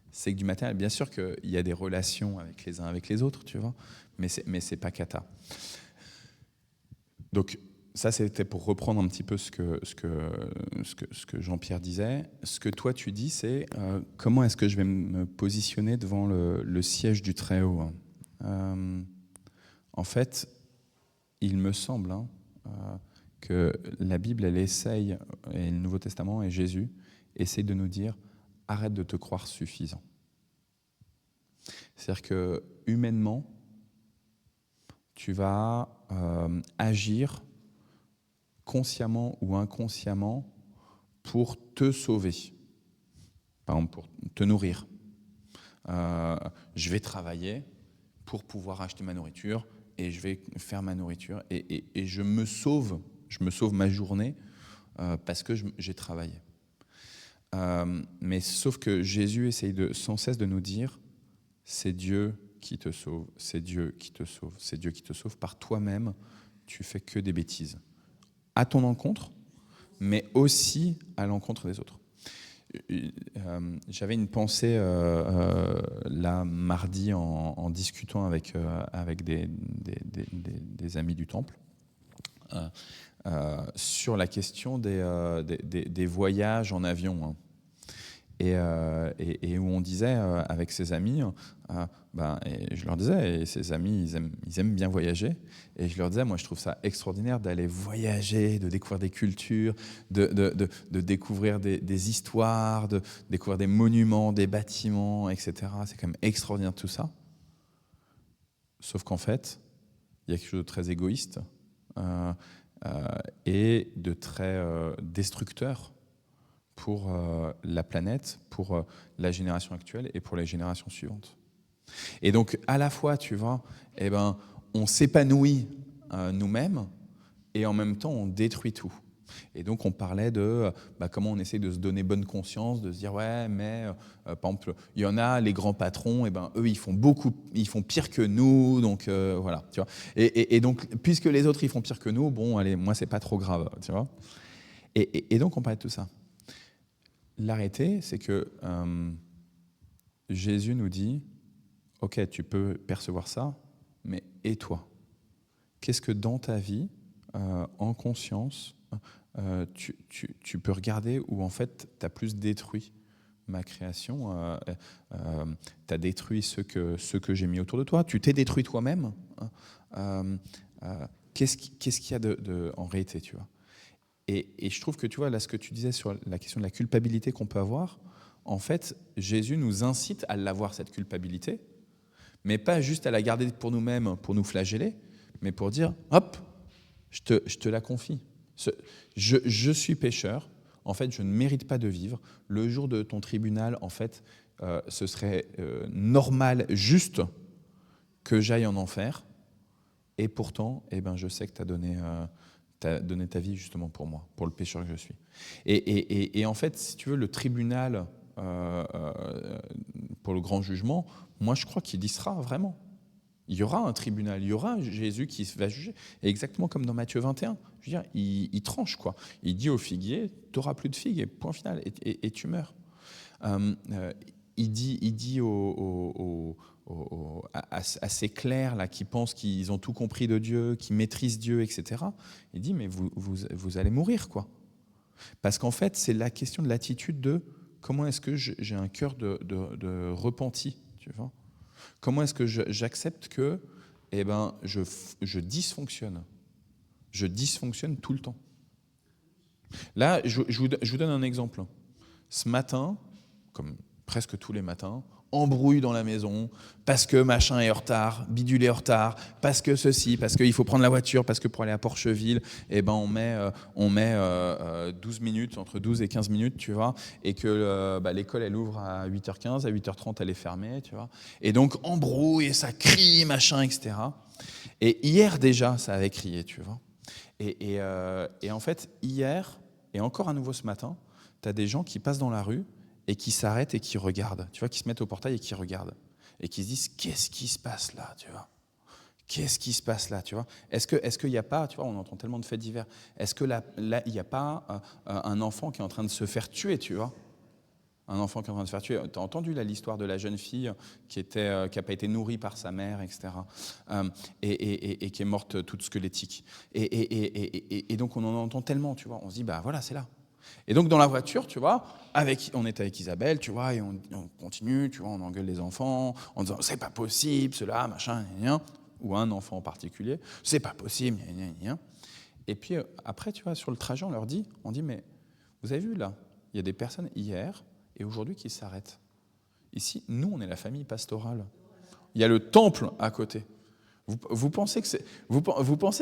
c'est que du matériel. Bien sûr qu'il y a des relations avec les uns avec les autres, tu vois, mais c'est pas cata. Donc ça, c'était pour reprendre un petit peu ce que Jean-Pierre disait. Ce que toi, tu dis, c'est comment est-ce que je vais me positionner devant le siège du Très-Haut. En fait, il me semble que la Bible, elle essaye, et le Nouveau Testament et Jésus, essaye de nous dire « arrête de te croire suffisant ». C'est-à-dire que humainement, tu vas agir consciemment ou inconsciemment pour te sauver. Par exemple, pour te nourrir. Je vais travailler pour pouvoir acheter ma nourriture et je vais faire ma nourriture et je me sauve ma journée parce que j'ai travaillé. Mais sauf que Jésus essaye sans cesse de nous dire c'est Dieu qui te sauve, c'est Dieu qui te sauve, c'est Dieu qui te sauve. Par toi-même, tu fais que des bêtises. À ton encontre, mais aussi à l'encontre des autres. J'avais une pensée là mardi en discutant avec des amis du Temple sur la question des voyages en avion. Hein. Et où on disait avec ses amis, et je leur disais, et ses amis, ils aiment bien voyager, et je leur disais, moi je trouve ça extraordinaire d'aller voyager, de découvrir des cultures, de découvrir des histoires, de découvrir des monuments, des bâtiments, etc. C'est quand même extraordinaire tout ça. Sauf qu'en fait, il y a quelque chose de très égoïste et de très destructeur pour la planète, pour la génération actuelle et pour les générations suivantes. Et donc, à la fois, tu vois, on s'épanouit nous-mêmes et en même temps, on détruit tout. Et donc, on parlait de comment on essaie de se donner bonne conscience, de se dire, ouais, mais par exemple, il y en a, les grands patrons, eux, ils font pire que nous, donc voilà, tu vois. Et donc, puisque les autres, ils font pire que nous, bon, allez, moi, c'est pas trop grave, tu vois. Et donc, on parlait de tout ça. L'arrêté, c'est que Jésus nous dit, ok, tu peux percevoir ça, mais et toi? Qu'est-ce que dans ta vie, en conscience, tu peux regarder où en fait tu as plus détruit ma création, tu as détruit ce que j'ai mis autour de toi, tu t'es détruit toi-même. Qu'est-ce qu'il y a en réalité, tu vois? Et je trouve que, tu vois, là, ce que tu disais sur la question de la culpabilité qu'on peut avoir, en fait, Jésus nous incite à l'avoir, cette culpabilité, mais pas juste à la garder pour nous-mêmes, pour nous flageller, mais pour dire, hop, je te la confie. Je suis pécheur, en fait, je ne mérite pas de vivre. Le jour de ton tribunal, en fait, ce serait normal, juste, que j'aille en enfer. Et pourtant, eh ben, je sais que tu as donné ta vie justement pour moi, pour le pécheur que je suis. Et en fait, si tu veux, le tribunal pour le grand jugement, moi je crois qu'il y sera vraiment. Il y aura un tribunal, il y aura Jésus qui va juger. Et exactement comme dans Matthieu 21, je veux dire, il tranche, quoi. Il dit au figuier, tu n'auras plus de figues, et point final, et tu meurs. Il dit à ces clercs là, qui pensent qu'ils ont tout compris de Dieu, qui maîtrisent Dieu, etc. Il dit, mais vous allez mourir, quoi. Parce qu'en fait, c'est la question de l'attitude de comment est-ce que j'ai un cœur de repenti, tu vois. Comment est-ce que j'accepte que je dysfonctionne. Je dysfonctionne tout le temps. Là, je vous donne un exemple. Ce matin, comme presque tous les matins, embrouille dans la maison, parce que machin est en retard, bidule est en retard, parce que ceci, parce qu'il faut prendre la voiture, parce que pour aller à Porcheville, eh ben on met 12 minutes, entre 12 et 15 minutes, tu vois, et que l'école, elle ouvre à 8h15, à 8h30, elle est fermée, tu vois. Et donc, embrouille, et ça crie, machin, etc. Et hier, déjà, ça avait crié, tu vois. Et en fait, hier, et encore à nouveau ce matin, tu as des gens qui passent dans la rue, et qui s'arrêtent et qui regardent, tu vois, qui se mettent au portail et qui regardent, et qui se disent, qu'est-ce qui se passe là, tu vois ? Qu'est-ce qui se passe là, tu vois ? Est-ce qu'il n'y a pas, tu vois, on entend tellement de faits divers, est-ce que là, il n'y a pas un enfant qui est en train de se faire tuer, tu vois ? Un enfant qui est en train de se faire tuer. Tu as entendu là, l'histoire de la jeune fille qui n'a pas été nourrie par sa mère, etc., et qui est morte toute squelettique. Et donc on en entend tellement, tu vois, on se dit, bah voilà, c'est là. Et donc dans la voiture, tu vois, on était avec Isabelle, tu vois, et on continue, tu vois, on engueule les enfants en disant c'est pas possible, cela, machin, gna, gna, ou un enfant en particulier, c'est pas possible, gna, gna, gna. Et puis après, tu vois, sur le trajet, on dit mais vous avez vu là, il y a des personnes hier et aujourd'hui qui s'arrêtent. Ici, nous, on est la famille pastorale. Il y a le temple à côté. Vous pensez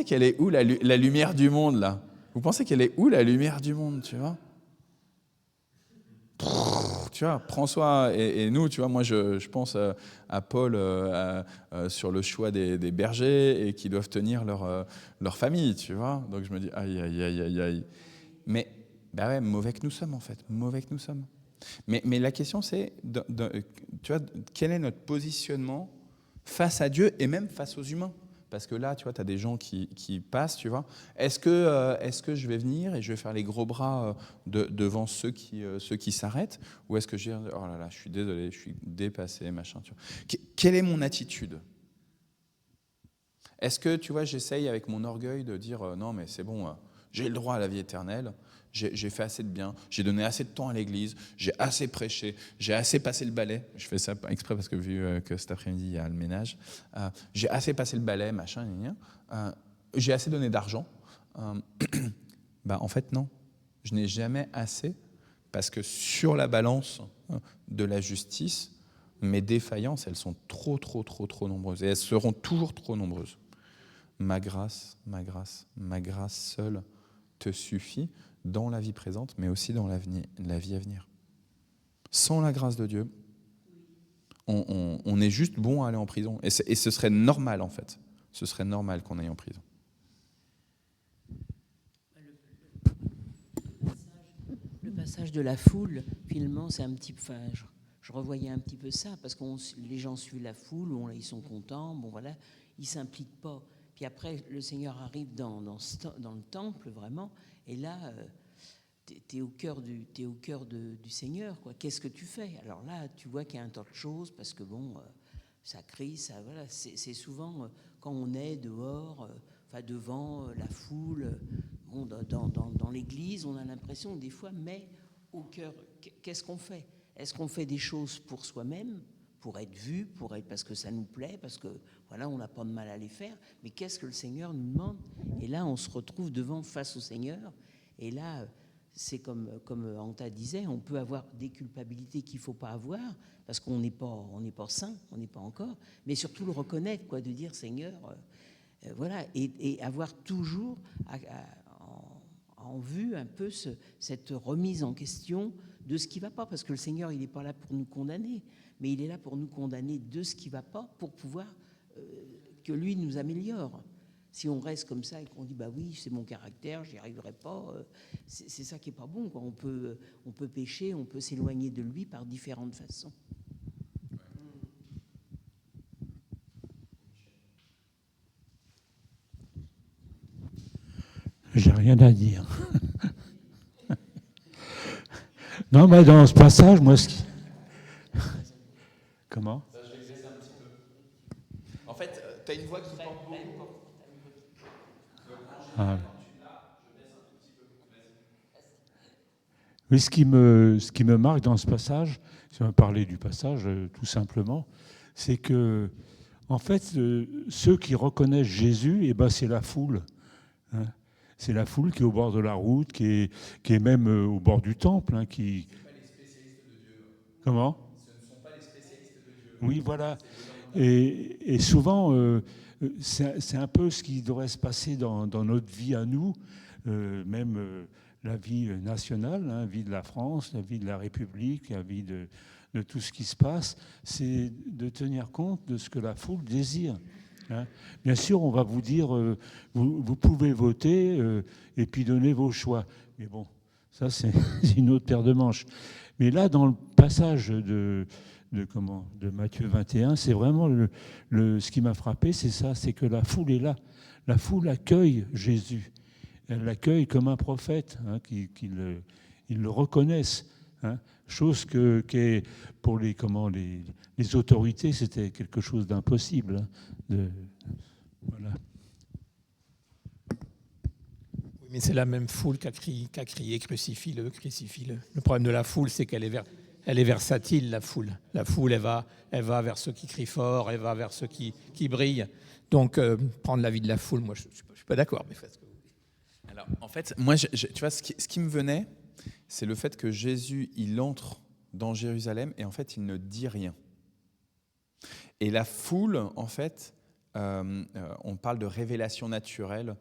qu'elle est où la lumière du monde là ? Vous pensez qu'elle est où la lumière du monde, tu vois ? Tu vois, François et nous, tu vois, moi je pense à Paul sur le choix des bergers et qui doivent tenir leur famille, tu vois. Donc je me dis, aïe, aïe, aïe, aïe, aïe. Mais, bah ouais, mauvais que nous sommes en fait, mauvais que nous sommes. Mais la question c'est, tu vois, quel est notre positionnement face à Dieu et même face aux humains ? Parce que là, tu vois, tu as des gens qui passent, tu vois. Est-ce que je vais venir et je vais faire les gros bras devant ceux qui s'arrêtent ? Ou est-ce que je vais dire, oh là là, je suis désolé, je suis dépassé, machin, tu vois. Quelle est mon attitude ? Est-ce que, tu vois, j'essaye avec mon orgueil de dire, non, mais c'est bon, j'ai le droit à la vie éternelle, j'ai fait assez de bien, j'ai donné assez de temps à l'église, j'ai assez prêché, j'ai assez passé le balai. Je fais ça exprès parce que vu que cet après-midi, il y a le ménage. J'ai assez passé le balai, machin, j'ai assez donné d'argent. En fait, non. Je n'ai jamais assez parce que sur la balance de la justice, mes défaillances, elles sont trop nombreuses. Et elles seront toujours trop nombreuses. Ma grâce seule te suffit dans la vie présente, mais aussi dans la vie à venir. Sans la grâce de Dieu, on est juste bon à aller en prison. Et ce serait normal, en fait. Ce serait normal qu'on aille en prison. Le passage de la foule, finalement, c'est un petit peu... Enfin, je revoyais un petit peu ça, parce que les gens suivent la foule, ils sont contents, bon voilà, ils ne s'impliquent pas. Puis après, le Seigneur arrive dans le temple, vraiment, et là, tu es au cœur du Seigneur, quoi. Qu'est-ce que tu fais ? Alors là, tu vois qu'il y a un tas de choses, parce que bon, ça crie, ça, voilà. C'est souvent quand on est dehors, devant la foule, bon, dans l'église, on a l'impression, des fois, mais au cœur, qu'est-ce qu'on fait ? Est-ce qu'on fait des choses pour soi-même, pour être vu, parce que ça nous plaît, parce que voilà, on n'a pas de mal à les faire, mais qu'est-ce que le Seigneur nous demande ? Et là, on se retrouve face au Seigneur, Et là, c'est comme Anta disait, on peut avoir des culpabilités qu'il ne faut pas avoir, parce qu'on n'est pas saint, on n'est pas encore, mais surtout le reconnaître, quoi, de dire Seigneur, voilà, et avoir toujours en vue un peu cette remise en question de ce qui ne va pas, parce que le Seigneur, il n'est pas là pour nous condamner, mais il est là pour nous condamner de ce qui ne va pas, pour pouvoir que lui nous améliore. Si on reste comme ça et qu'on dit bah oui, c'est mon caractère, j'y arriverai pas, c'est ça qui est pas bon, quoi. On peut pécher, on peut s'éloigner de lui par différentes façons. J'ai rien à dire. Non, mais dans ce passage, moi, comment? Ça, je vais laisser un petit peu. En fait, tu as une voix qui porte beaucoup. Ah. Oui, ce qui me marque dans ce passage, si on veut parler du passage tout simplement, c'est que, en fait, ceux qui reconnaissent Jésus, eh ben, c'est la foule. Hein. C'est la foule qui est au bord de la route, qui est même au bord du temple. Hein, qui... Ce ne sont pas les spécialistes de Dieu. Comment? Ce ne sont pas les spécialistes de Dieu. Oui, voilà. Et souvent, c'est un peu ce qui devrait se passer dans notre vie à nous, même la vie nationale, la vie de la France, la vie de la République, la vie de tout ce qui se passe, c'est de tenir compte de ce que la foule désire. Hein. Bien sûr, on va vous dire, vous pouvez voter et puis donner vos choix. Mais bon, ça c'est une autre paire de manches. Mais là, dans le passage de Matthieu 21, c'est vraiment ce qui m'a frappé, c'est ça, c'est que la foule est là. La foule accueille Jésus. Elle l'accueille comme un prophète, hein, ils le reconnaissent. Hein, chose qui est pour les autorités, c'était quelque chose d'impossible. Hein, voilà. Oui, mais c'est la même foule qui a crié crucifie-le, crucifie-le. Le problème de la foule, c'est qu'elle est versatile, la foule. La foule, elle va vers ceux qui crient fort, elle va vers ceux qui brillent. Donc, prendre l'avis de la foule, moi, je ne suis pas d'accord. Mais faites ce que vous voulez. Alors, en fait, moi, tu vois, ce qui me venait, c'est le fait que Jésus, il entre dans Jérusalem et en fait, il ne dit rien. Et la foule, en fait, on parle de révélation naturelle.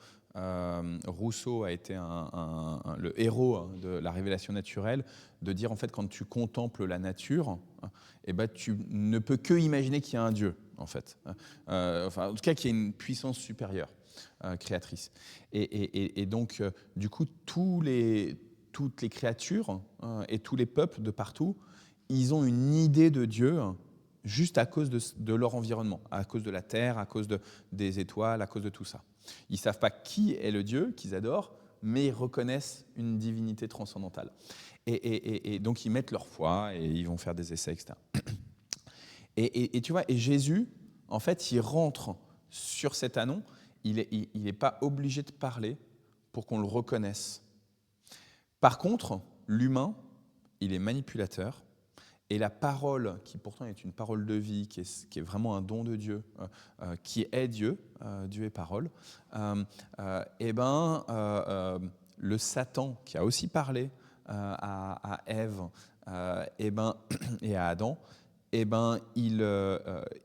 Rousseau a été le héros de la révélation naturelle, de dire en fait quand tu contemples la nature, eh ben, tu ne peux que imaginer qu'il y a un Dieu, en fait. Enfin, en tout cas, qu'il y a une puissance supérieure créatrice. Et donc, du coup, toutes les créatures et tous les peuples de partout, ils ont une idée de Dieu juste à cause de leur environnement, à cause de la terre, à cause des étoiles, à cause de tout ça. Ils ne savent pas qui est le Dieu qu'ils adorent, mais ils reconnaissent une divinité transcendantale. Et donc, ils mettent leur foi et ils vont faire des essais, etc. Et tu vois, et Jésus, en fait, il rentre sur cet anon, il n'est pas obligé de parler pour qu'on le reconnaisse. Par contre, l'humain, il est manipulateur. Et la parole, qui pourtant est une parole de vie, qui est vraiment un don de Dieu, qui est Dieu, Dieu est parole, le Satan, qui a aussi parlé à Ève et à Adam, il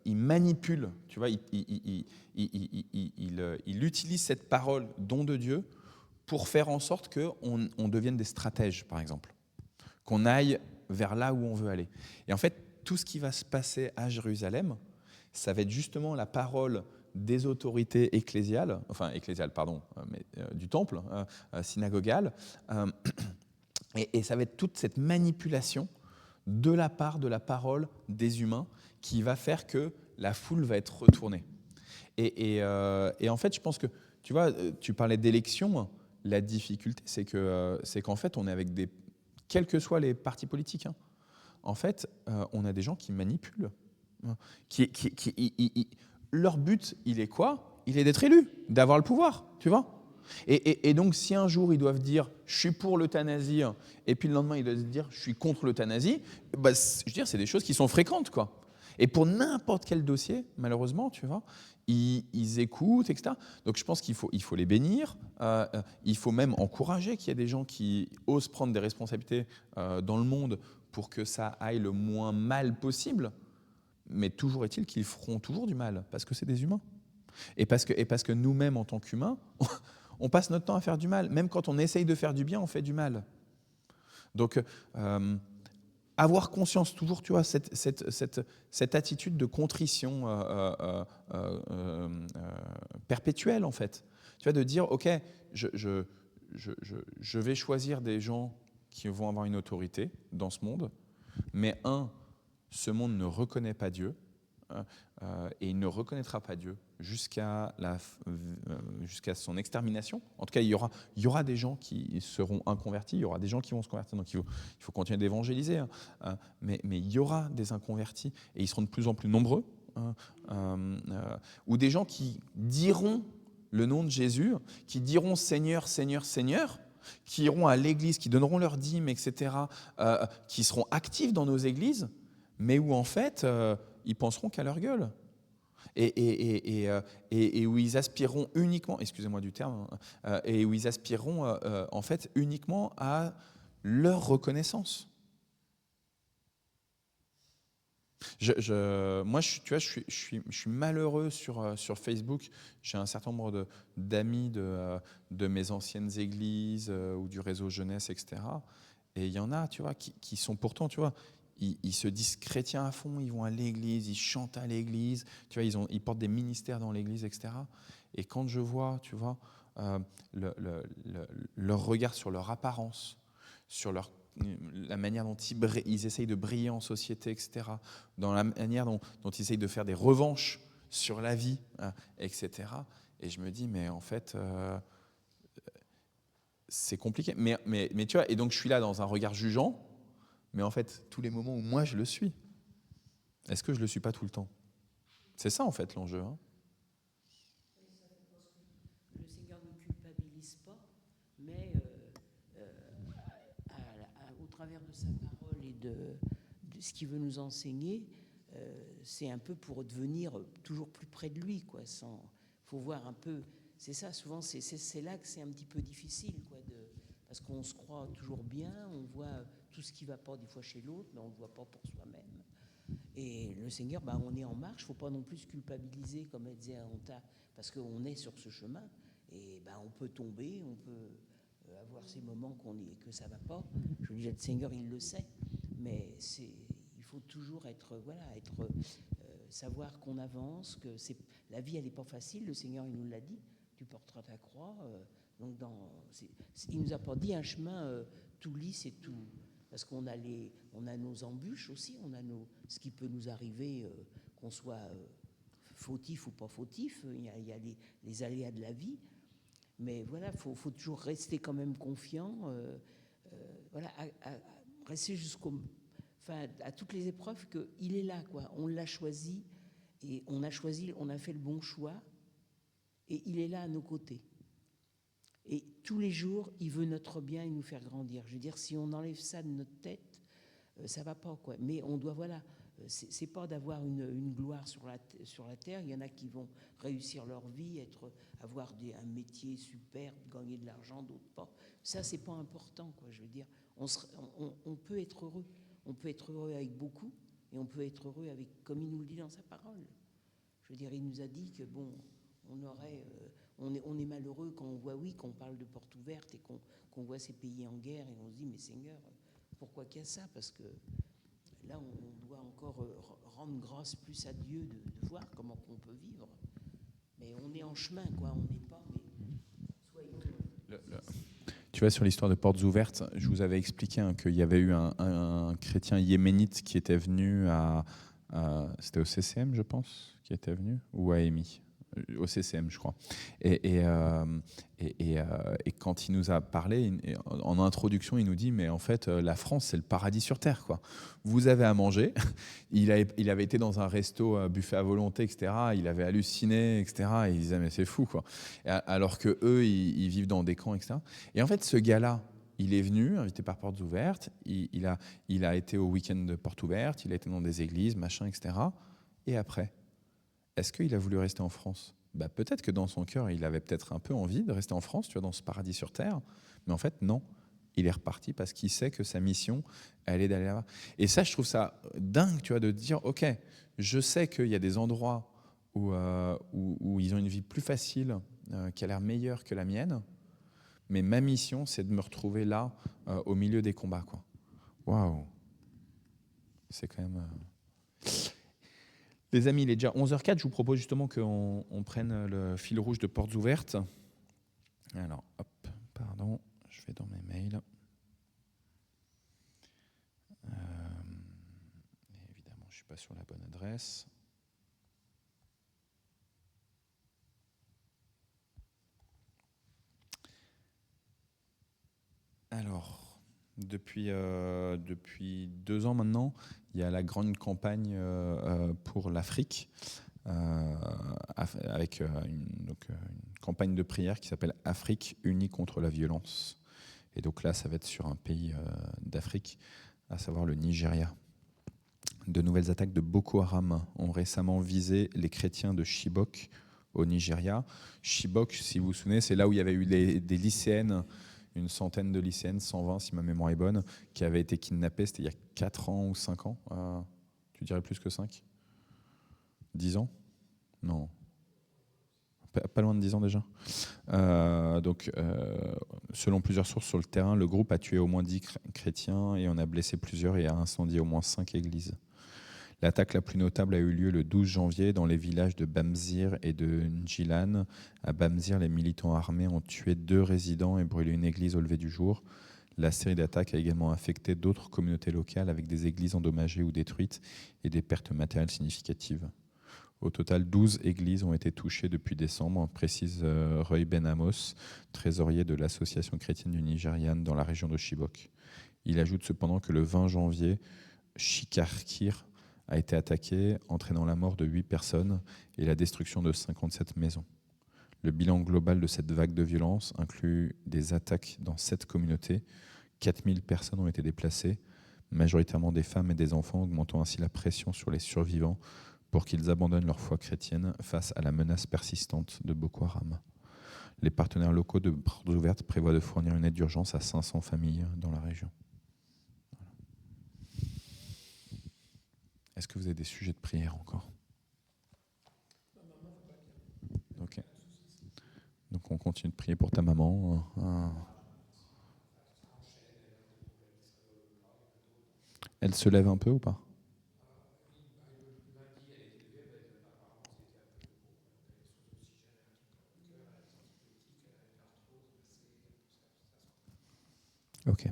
manipule, tu vois, il utilise cette parole, don de Dieu, pour faire en sorte qu'on devienne des stratèges, par exemple, qu'on aille vers là où on veut aller. Et en fait, tout ce qui va se passer à Jérusalem, ça va être justement la parole des autorités ecclésiales, du temple, synagogal, et ça va être toute cette manipulation de la part de la parole des humains qui va faire que la foule va être retournée. Et en fait, je pense que, tu vois, tu parlais d'élection, la difficulté, c'est qu'en fait, on est avec quels que soient les partis politiques, hein. En fait, on a des gens qui manipulent. Leur but, il est quoi? Il est d'être élu, d'avoir le pouvoir, tu vois. Et donc, si un jour, ils doivent dire « je suis pour l'euthanasie » et puis le lendemain, ils doivent dire « je suis contre l'euthanasie », bah, je veux dire, c'est des choses qui sont fréquentes, quoi. Et pour n'importe quel dossier, malheureusement, tu vois, ils écoutent, etc. Donc je pense qu'il faut les bénir. Il faut même encourager qu'il y ait des gens qui osent prendre des responsabilités dans le monde pour que ça aille le moins mal possible. Mais toujours est-il qu'ils feront toujours du mal, parce que c'est des humains. Et parce que nous-mêmes, en tant qu'humains, on passe notre temps à faire du mal. Même quand on essaye de faire du bien, on fait du mal. Donc, avoir conscience toujours, tu vois, cette attitude de contrition perpétuelle, en fait. Tu vois, de dire, OK, je vais choisir des gens qui vont avoir une autorité dans ce monde, mais ce monde ne reconnaît pas Dieu, et il ne reconnaîtra pas Dieu jusqu'à son extermination. En tout cas, il y aura des gens qui seront inconvertis, il y aura des gens qui vont se convertir, donc il faut continuer d'évangéliser, mais il y aura des inconvertis, et ils seront de plus en plus nombreux, ou des gens qui diront le nom de Jésus, qui diront Seigneur, Seigneur, Seigneur, qui iront à l'église, qui donneront leur dîme, etc., qui seront actifs dans nos églises, mais où en fait, ils penseront qu'à leur gueule. Et où ils aspireront uniquement, excusez-moi du terme, et où ils aspireront en fait uniquement à leur reconnaissance. Moi, tu vois, je suis malheureux sur Facebook. J'ai un certain nombre d'amis de mes anciennes églises ou du réseau jeunesse, etc. Et il y en a, tu vois, qui sont pourtant, tu vois, ils se disent chrétiens à fond, ils vont à l'église, ils chantent à l'église, tu vois, ils portent des ministères dans l'église, etc. Et quand je vois, tu vois, leur regard sur leur apparence, sur la manière dont ils essayent de briller en société, etc., dans la manière dont ils essayent de faire des revanches sur la vie, etc. Et je me dis, mais en fait, c'est compliqué. Mais tu vois, et donc je suis là dans un regard jugeant, mais en fait, tous les moments où moi je le suis, est-ce que je ne le suis pas tout le temps? C'est ça en fait l'enjeu. Le Seigneur ne culpabilise pas, mais au travers de sa parole et de ce qu'il veut nous enseigner, c'est un peu pour devenir toujours plus près de lui, quoi. Faut voir un peu. C'est ça, souvent, c'est là que c'est un petit peu difficile, quoi, parce qu'on se croit toujours bien, on voit tout ce qui ne va pas des fois chez l'autre, mais on ne le voit pas pour soi-même. Et le Seigneur, on est en marche, il ne faut pas non plus se culpabiliser, comme elle disait Anta, parce qu'on est sur ce chemin, et on peut tomber, on peut avoir ces moments que ça ne va pas. Je veux dire, le Seigneur, il le sait, mais il faut toujours savoir qu'on avance, que la vie, elle n'est pas facile, le Seigneur, il nous l'a dit, tu porteras ta croix. Donc il nous a pas dit un chemin tout lisse et tout, parce qu'on a nos embûches aussi, on a ce qui peut nous arriver, qu'on soit fautif ou pas fautif. Il y a les aléas de la vie, mais voilà, faut toujours rester quand même confiant, voilà, à rester à toutes les épreuves qu'il est là, quoi. On l'a choisi et on a fait le bon choix et il est là à nos côtés. Et tous les jours, il veut notre bien et nous faire grandir. Je veux dire, si on enlève ça de notre tête, ça va pas, quoi. Mais on doit, voilà, c'est pas d'avoir une gloire sur la terre. Il y en a qui vont réussir leur vie, avoir un métier super, gagner de l'argent, d'autres pas. Ça, c'est pas important, quoi. Je veux dire, on peut être heureux. On peut être heureux avec beaucoup et on peut être heureux avec, comme il nous le dit dans sa parole. Je veux dire, il nous a dit que bon, on est malheureux quand on voit, qu'on parle de portes ouvertes et qu'on voit ces pays en guerre et on se dit, mais Seigneur, pourquoi qu'il y a ça? Parce que là, on doit encore rendre grâce plus à Dieu de voir comment on peut vivre. Mais on est en chemin, quoi. On n'est pas, mais soyons... Tu vois, sur l'histoire de portes ouvertes, je vous avais expliqué qu'il y avait eu un chrétien yéménite qui était venu c'était au CCM, je pense, qui était venu, ou à EMI, au CCM, je crois. Et quand il nous a parlé, en introduction, il nous dit, mais en fait, la France, c'est le paradis sur Terre, quoi. Vous avez à manger. Il avait été dans un resto, buffet à volonté, etc. Il avait halluciné, etc. Et il disait, mais c'est fou, quoi. Alors qu'eux, ils vivent dans des camps, etc. Et en fait, ce gars-là, il est venu, invité par Portes Ouvertes, il a été au week-end de Portes Ouvertes, il a été dans des églises, machin, etc. Et après, est-ce qu'il a voulu rester en France ? Peut-être que dans son cœur, il avait peut-être un peu envie de rester en France, tu vois, dans ce paradis sur Terre. Mais en fait, non. Il est reparti parce qu'il sait que sa mission, elle est d'aller là-bas. Et ça, je trouve ça dingue, tu vois, de dire, OK, je sais qu'il y a des endroits où ils ont une vie plus facile, qui a l'air meilleure que la mienne, mais ma mission, c'est de me retrouver là, au milieu des combats, quoi. Waouh. C'est quand même... Les amis, il est déjà 11h04. Je vous propose justement qu'on prenne le fil rouge de Portes Ouvertes. Alors, hop, pardon, je vais dans mes mails. Évidemment, je ne suis pas sur la bonne adresse. Alors, depuis 2 ans maintenant, il y a la grande campagne pour l'Afrique, avec une campagne de prière qui s'appelle Afrique unie contre la violence. Et donc là, ça va être sur un pays d'Afrique, à savoir le Nigeria. De nouvelles attaques de Boko Haram ont récemment visé les chrétiens de Chibok au Nigeria. Chibok, si vous vous souvenez, c'est là où il y avait eu des lycéennes, une centaine de lycéennes, 120 si ma mémoire est bonne, qui avaient été kidnappées. C'était il y a 4 ans ou 5 ans. Tu dirais plus que 5 ? 10 ans ? Non. Pas loin de 10 ans déjà. Selon plusieurs sources sur le terrain, le groupe a tué au moins 10 chrétiens et en a blessé plusieurs et a incendié au moins 5 églises. L'attaque la plus notable a eu lieu le 12 janvier dans les villages de Bamzir et de Ndjilan. À Bamzir, les militants armés ont tué 2 résidents et brûlé une église au lever du jour. La série d'attaques a également affecté d'autres communautés locales avec des églises endommagées ou détruites et des pertes matérielles significatives. Au total, 12 églises ont été touchées depuis décembre, précise Roy Ben Amos, trésorier de l'association chrétienne du Nigérian dans la région de Chibok. Il ajoute cependant que le 20 janvier, Chikarkir a été attaqué, entraînant la mort de 8 personnes et la destruction de 57 maisons. Le bilan global de cette vague de violence inclut des attaques dans 7 communautés. 4000 personnes ont été déplacées, majoritairement des femmes et des enfants, augmentant ainsi la pression sur les survivants pour qu'ils abandonnent leur foi chrétienne face à la menace persistante de Boko Haram. Les partenaires locaux de Portes Ouvertes prévoient de fournir une aide d'urgence à 500 familles dans la région. Est-ce que vous avez des sujets de prière encore ? Ok. Donc on continue de prier pour ta maman. Elle se lève un peu ou pas ? Ok.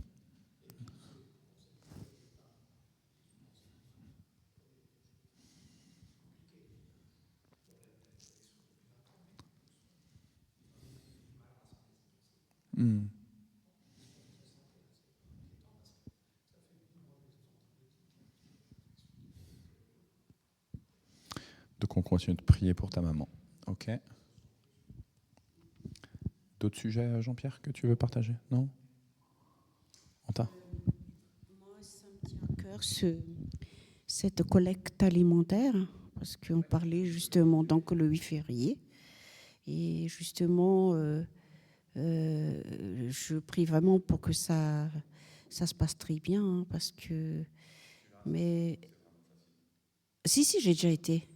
Donc on continue de prier pour ta maman. Ok. D'autres sujets, Jean-Pierre, que tu veux partager ? Non ? Anta ? Moi, ça me tient à cœur cette collecte alimentaire, parce qu'on parlait justement donc le 8 février. Et justement, je prie vraiment pour que ça se passe très bien, hein, parce que... Mais... Si, j'ai déjà été.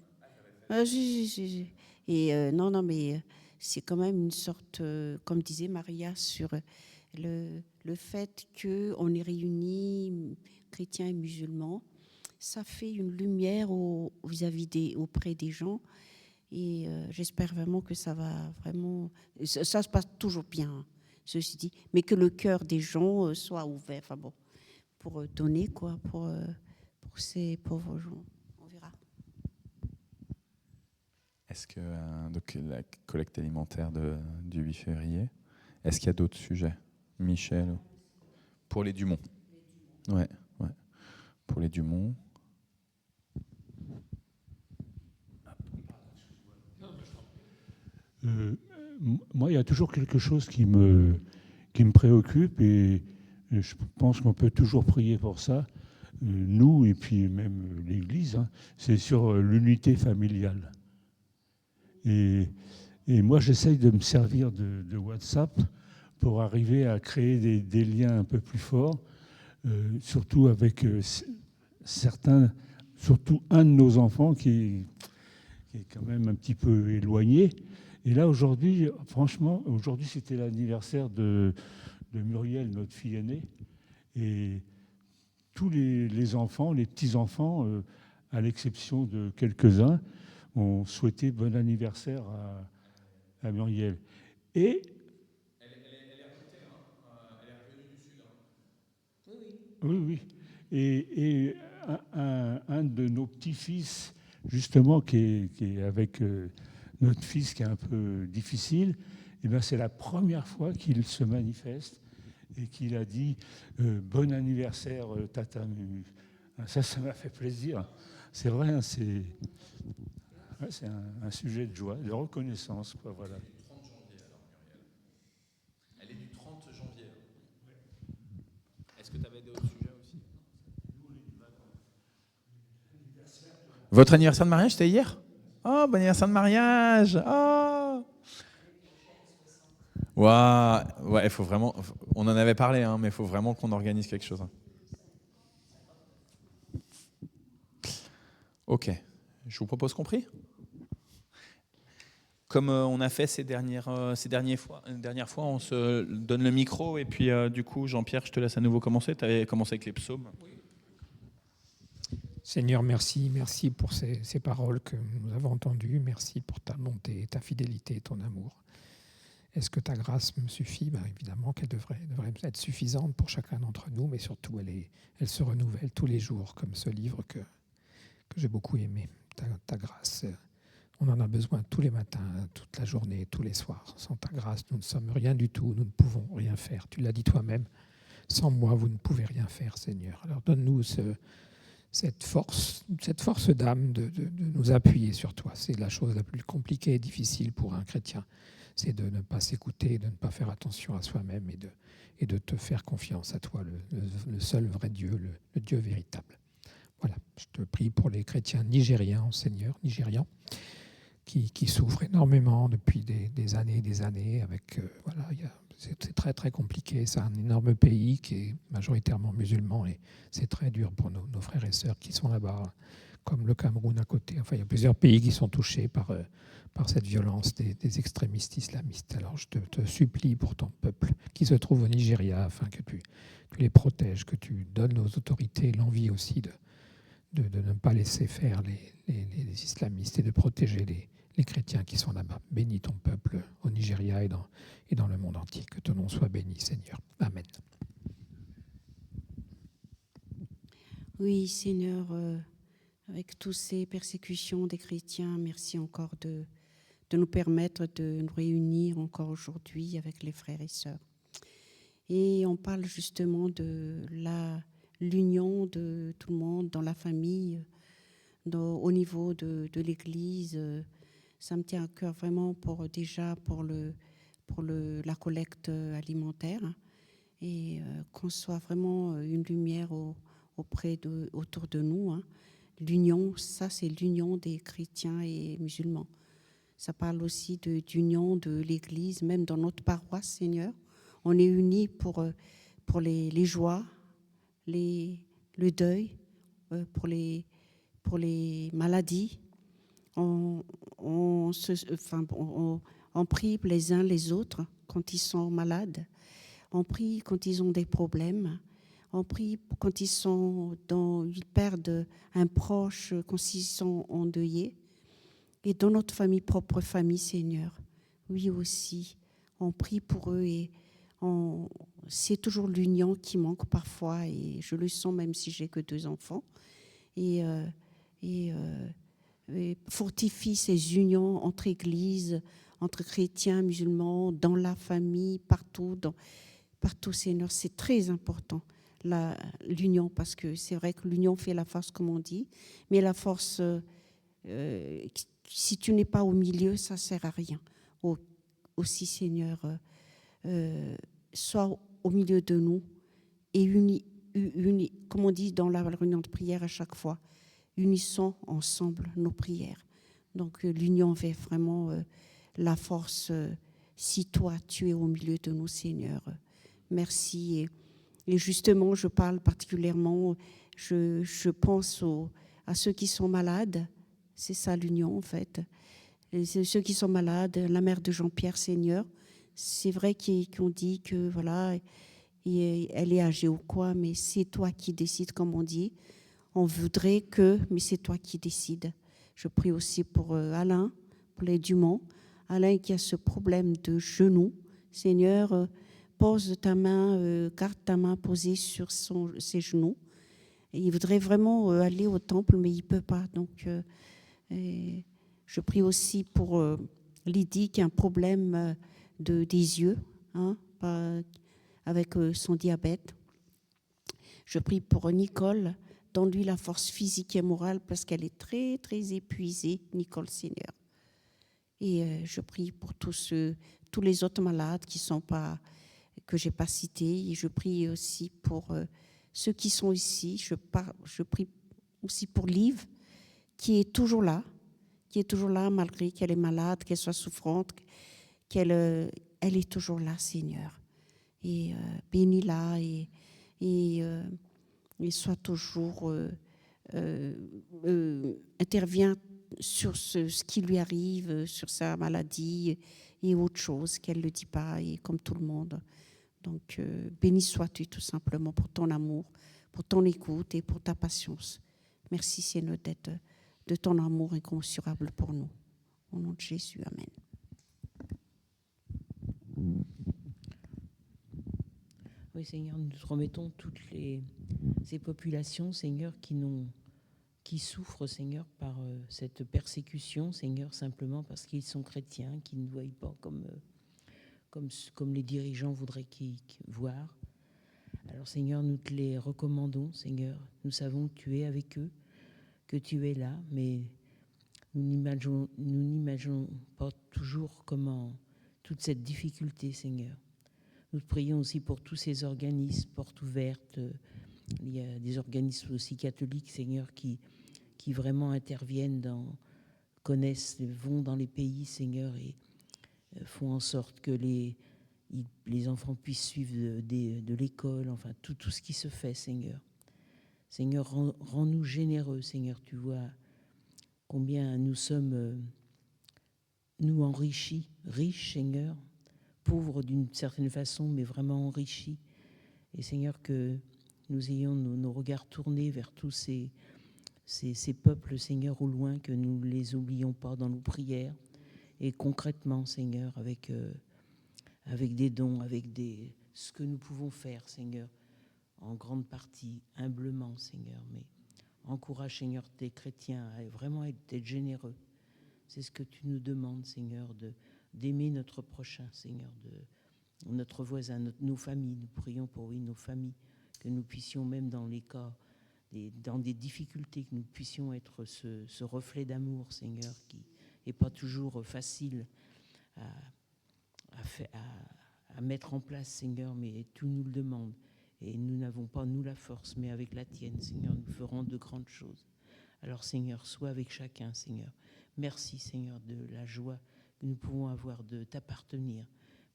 Et non, mais c'est quand même une sorte, comme disait Maria, sur le fait qu'on est réunis, chrétiens et musulmans. Ça fait une lumière vis-à-vis auprès des gens. Et j'espère vraiment que ça va vraiment... Ça se passe toujours bien, hein, ceci dit. Mais que le cœur des gens soit ouvert, enfin bon, pour donner, quoi, pour ces pauvres gens. On verra. Est-ce que donc la collecte alimentaire du 8 février, est-ce qu'il y a d'autres sujets ? Michel ? Pour les Dumont. Ouais. Pour les Dumont. Moi, il y a toujours quelque chose qui me préoccupe et Et je pense qu'on peut toujours prier pour ça, nous et puis même l'Église, hein. C'est sur l'unité familiale. Et moi, j'essaye de me servir de WhatsApp pour arriver à créer des liens un peu plus forts, surtout avec certains, surtout un de nos enfants qui est quand même un petit peu éloigné. Et là, aujourd'hui, franchement, aujourd'hui, c'était l'anniversaire de Muriel, notre fille aînée. Et tous les enfants, les petits-enfants, à l'exception de quelques-uns, ont souhaité bon anniversaire à Muriel. Et elle est remontée, hein. Elle est revenue du Sud. Hein. Oui, oui. Et un de nos petits-fils, justement, qui est avec notre fils qui est un peu difficile, eh bien, c'est la première fois qu'il se manifeste et qu'il a dit bon anniversaire, Tata Mumu. Ça m'a fait plaisir. C'est vrai, hein, c'est un sujet de joie, de reconnaissance, quoi, voilà. Elle est du 30 janvier. Est-ce que tu avais d'autres sujets aussi? Votre anniversaire de mariage, c'était hier? Oh, bon anniversaire de mariage! Oh! Waouh! Ouais, il faut vraiment. On en avait parlé, hein, mais il faut vraiment qu'on organise quelque chose. Hein. Ok. Je vous propose qu'on prie. Comme on a fait ces dernières fois, on se donne le micro et puis du coup, Jean-Pierre, je te laisse à nouveau commencer. Tu avais commencé avec les psaumes. Seigneur, merci pour ces paroles que nous avons entendues. Merci pour ta bonté, ta fidélité, ton amour. Est-ce que ta grâce me suffit? Évidemment qu'elle devrait être suffisante pour chacun d'entre nous, mais surtout, elle se renouvelle tous les jours, comme ce livre que j'ai beaucoup aimé. Ta grâce, on en a besoin tous les matins, toute la journée, tous les soirs. Sans ta grâce, nous ne sommes rien du tout, nous ne pouvons rien faire. Tu l'as dit toi-même, sans moi, vous ne pouvez rien faire, Seigneur. Alors donne-nous cette force d'âme de nous appuyer sur toi. C'est la chose la plus compliquée et difficile pour un chrétien. C'est de ne pas s'écouter, de ne pas faire attention à soi-même et de te faire confiance à toi, le seul vrai Dieu, le Dieu véritable. Voilà, je te prie pour les chrétiens nigérians, Seigneur, qui souffrent énormément depuis des années avec voilà, c'est très très compliqué. C'est un énorme pays qui est majoritairement musulman et c'est très dur pour nos frères et sœurs qui sont là-bas, comme le Cameroun à côté. Enfin, il y a plusieurs pays qui sont touchés par cette violence des extrémistes islamistes. Alors je te supplie pour ton peuple qui se trouve au Nigeria, afin que tu les protèges, que tu donnes aux autorités l'envie aussi de ne pas laisser faire les islamistes et de protéger les chrétiens qui sont là-bas. Bénis ton peuple au Nigeria et dans le monde entier. Que ton nom soit béni, Seigneur. Amen. Oui, Seigneur, avec toutes ces persécutions des chrétiens, merci encore de nous permettre de nous réunir encore aujourd'hui avec les frères et sœurs. Et on parle justement de l'union de tout le monde dans la famille, au niveau de l'Église. Ça me tient à cœur vraiment pour la collecte alimentaire et qu'on soit vraiment une lumière autour de nous. Hein. L'union, ça c'est l'union des chrétiens et musulmans. Ça parle aussi d'union de l'Église, même dans notre paroisse, Seigneur. On est unis pour les joies, le deuil, pour les maladies. On prie les uns les autres quand ils sont malades. On prie quand ils ont des problèmes. On prie quand ils perdent un proche, quand ils sont endeuillés. Et dans notre famille, propre famille, Seigneur, oui aussi, on prie pour eux et c'est toujours l'union qui manque parfois et je le sens même si j'ai que 2 enfants. Et fortifie ces unions entre églises, entre chrétiens, musulmans, dans la famille, partout, Seigneur. C'est très important, l'union, parce que c'est vrai que l'union fait la force, comme on dit, mais la force, si tu n'es pas au milieu, ça ne sert à rien. Aussi, Seigneur, sois au milieu de nous et comme on dit dans la réunion de prière à chaque fois, unissons ensemble nos prières. Donc l'union fait vraiment la force. Si toi, tu es au milieu de nous, Seigneur, merci. Et justement, je parle particulièrement, je pense à ceux qui sont malades. C'est ça l'union, en fait. Et ceux qui sont malades, la mère de Jean-Pierre, Seigneur, c'est vrai qu'on dit que, voilà, elle est âgée ou quoi, mais c'est toi qui décides, comme on dit. On voudrait que, mais c'est toi qui décides. Je prie aussi pour Alain, pour les Dumont. Alain qui a ce problème de genou. Seigneur, pose ta main, garde ta main posée sur ses genoux. Et il voudrait vraiment aller au temple, mais il ne peut pas. Donc, je prie aussi pour Lydie qui a un problème des yeux, hein, avec son diabète. Je prie pour Nicole, donne-lui la force physique et morale parce qu'elle est très, très épuisée, Nicole, Seigneur. Et je prie pour tous les autres malades que je n'ai pas cités. Et je prie aussi pour ceux qui sont ici. Je prie aussi pour Liv, qui est toujours là malgré qu'elle est malade, qu'elle soit souffrante, elle est toujours là, Seigneur. Et bénis-la et soit toujours intervient sur ce qui lui arrive, sur sa maladie et autre chose, qu'elle ne le dit pas, et comme tout le monde. Donc, béni sois-tu tout simplement pour ton amour, pour ton écoute et pour ta patience. Merci, Seigneur, d'être de ton amour incommensurable pour nous. Au nom de Jésus, amen. Oui, Seigneur, nous te remettons toutes ces populations, Seigneur, qui souffrent, Seigneur, par cette persécution, Seigneur, simplement parce qu'ils sont chrétiens, qui ne voient pas comme les dirigeants voudraient qu'ils voient. Alors, Seigneur, nous te les recommandons, Seigneur. Nous savons que tu es avec eux, que tu es là, mais nous n'imaginons pas toujours comment toute cette difficulté, Seigneur. Nous te prions aussi pour tous ces organismes, portes ouvertes. Il y a des organismes aussi catholiques, Seigneur, qui vraiment interviennent, vont dans les pays, Seigneur, et font en sorte que les enfants puissent suivre de l'école, enfin tout ce qui se fait, Seigneur. Seigneur, rends-nous généreux, Seigneur. Tu vois combien nous sommes, nous enrichis, riches, Seigneur, pauvres d'une certaine façon, mais vraiment enrichis. Et Seigneur, que nous ayons nos regards tournés vers tous ces peuples, Seigneur, au loin, que nous ne les oublions pas dans nos prières. Et concrètement, Seigneur, avec des dons, ce que nous pouvons faire, Seigneur, en grande partie, humblement, Seigneur, mais encourage, Seigneur, tes chrétiens à vraiment être généreux. C'est ce que tu nous demandes, Seigneur, d'aimer notre prochain, Seigneur, notre voisin, nos familles. Nous prions pour, nos familles, que nous puissions, même dans les cas, dans des difficultés, que nous puissions être ce reflet d'amour, Seigneur, qui n'est pas toujours facile à mettre en place, Seigneur, mais tu nous le demandes. Et nous n'avons pas, nous, la force, mais avec la tienne, Seigneur, nous ferons de grandes choses. Alors, Seigneur, sois avec chacun, Seigneur. Merci, Seigneur, de la joie que nous pouvons avoir de t'appartenir.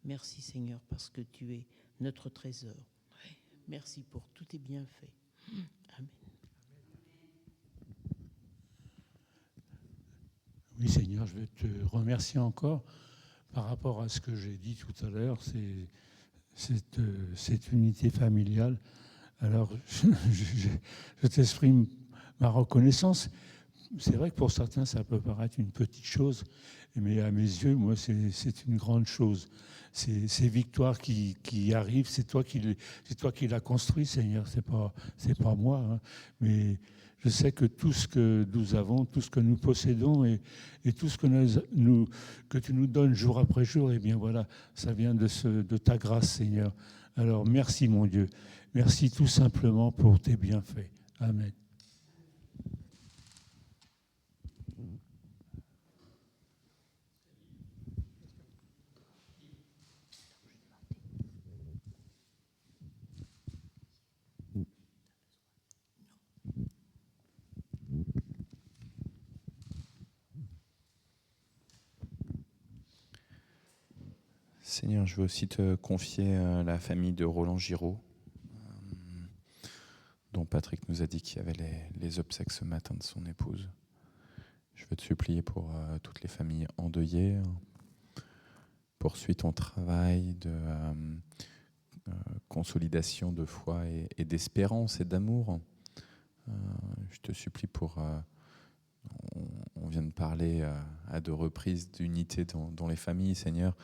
Merci, Seigneur, parce que tu es notre trésor. Merci pour tous tes bienfaits. Amen. Oui, Seigneur, je veux te remercier encore par rapport à ce que j'ai dit tout à l'heure. Cette unité familiale. Alors, je t'exprime ma reconnaissance. C'est vrai que pour certains, ça peut paraître une petite chose, mais à mes yeux, moi, c'est une grande chose. Ces victoires qui arrivent, c'est toi qui l'as construit, Seigneur. C'est pas moi, hein. Mais je sais que tout ce que nous avons, tout ce que nous possédons et tout ce que tu nous donnes jour après jour, eh bien voilà, ça vient de ta grâce, Seigneur. Alors merci, mon Dieu. Merci tout simplement pour tes bienfaits. Amen. Seigneur, je veux aussi te confier la famille de Roland Giraud, dont Patrick nous a dit qu'il y avait les obsèques ce matin de son épouse. Je veux te supplier pour toutes les familles endeuillées. Poursuis ton travail de consolidation de foi et d'espérance et d'amour. Je te supplie pour... on vient de parler à 2 reprises d'unité dans les familles, Seigneur.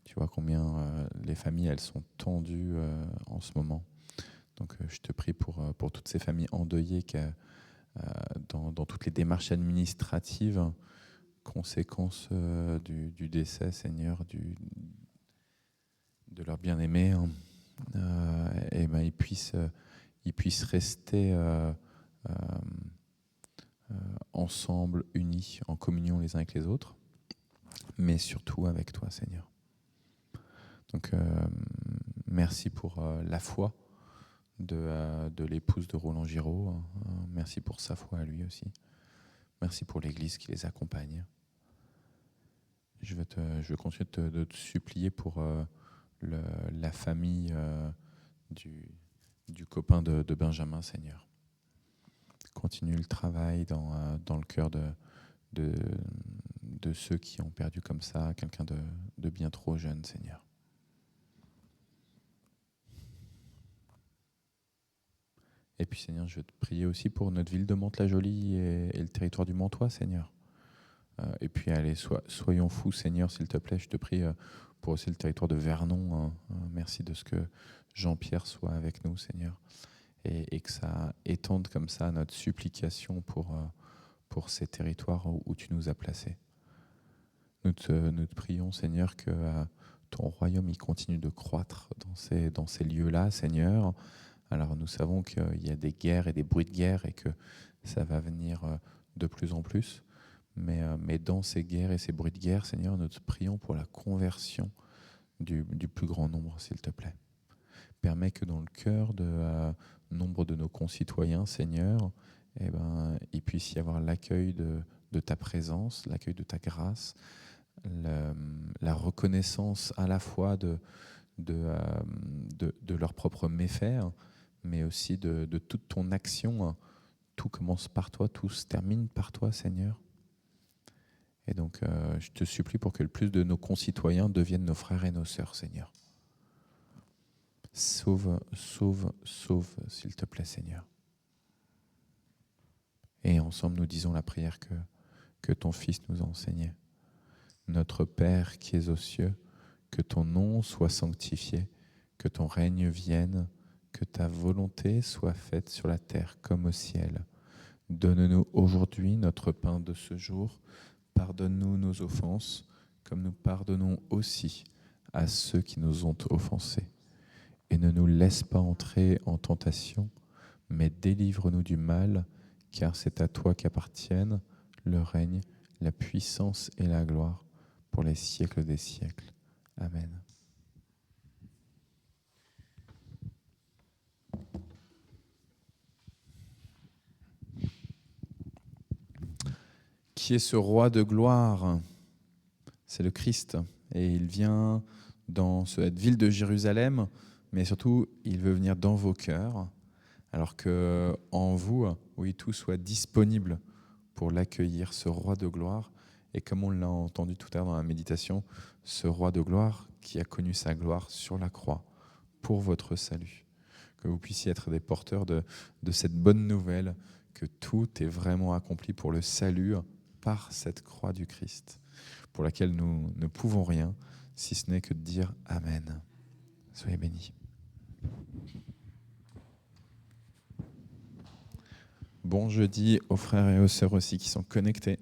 Tu vois combien les familles, elles sont tendues en ce moment. Donc je te prie pour toutes ces familles endeuillées dans toutes les démarches administratives, conséquences du décès, Seigneur, de leur bien-aimé, et ben, ils puissent rester ensemble, unis, en communion les uns avec les autres, mais surtout avec toi, Seigneur. Donc, merci pour la foi de l'épouse de Roland Giraud. Merci pour sa foi à lui aussi. Merci pour l'Église qui les accompagne. Je veux continuer de te supplier pour la famille du copain de Benjamin, Seigneur. Continue le travail dans le cœur de ceux qui ont perdu comme ça quelqu'un de bien trop jeune, Seigneur. Et puis, Seigneur, je veux te prier aussi pour notre ville de Mantes-la-Jolie et le territoire du Mantois, Seigneur. Et puis, allez, soyons fous, Seigneur, s'il te plaît. Je te prie pour aussi le territoire de Vernon. Merci de ce que Jean-Pierre soit avec nous, Seigneur. Et que ça étende comme ça notre supplication pour ces territoires où tu nous as placés. Nous te prions, Seigneur, que ton royaume il continue de croître dans ces lieux-là, Seigneur. Alors nous savons qu'il y a des guerres et des bruits de guerre et que ça va venir de plus en plus. Mais dans ces guerres et ces bruits de guerre, Seigneur, nous te prions pour la conversion du plus grand nombre, s'il te plaît. Permets que dans le cœur de nombre de nos concitoyens, Seigneur, il puisse y avoir l'accueil de ta présence, l'accueil de ta grâce, la reconnaissance à la fois de leurs propres méfaits, mais aussi de toute ton action. Tout commence par toi, tout se termine par toi, Seigneur. Et donc, je te supplie pour que le plus de nos concitoyens deviennent nos frères et nos sœurs, Seigneur. Sauve, s'il te plaît, Seigneur. Et ensemble, nous disons la prière que ton Fils nous a enseignée. Notre Père qui es aux cieux, que ton nom soit sanctifié, que ton règne vienne, que ta volonté soit faite sur la terre comme au ciel. Donne-nous aujourd'hui notre pain de ce jour. Pardonne-nous nos offenses, comme nous pardonnons aussi à ceux qui nous ont offensés. Et ne nous laisse pas entrer en tentation, mais délivre-nous du mal, car c'est à toi qu'appartiennent le règne, la puissance et la gloire pour les siècles des siècles. Amen. Qui est ce roi de gloire? C'est le Christ. Et il vient dans cette ville de Jérusalem, mais surtout, il veut venir dans vos cœurs, alors qu'en vous, oui, tout soit disponible pour l'accueillir, ce roi de gloire. Et comme on l'a entendu tout à l'heure dans la méditation, ce roi de gloire qui a connu sa gloire sur la croix pour votre salut. Que vous puissiez être des porteurs de cette bonne nouvelle, que tout est vraiment accompli pour le salut par cette croix du Christ, pour laquelle nous ne pouvons rien, si ce n'est que de dire Amen. Soyez bénis. Bon jeudi aux frères et aux sœurs aussi qui sont connectés.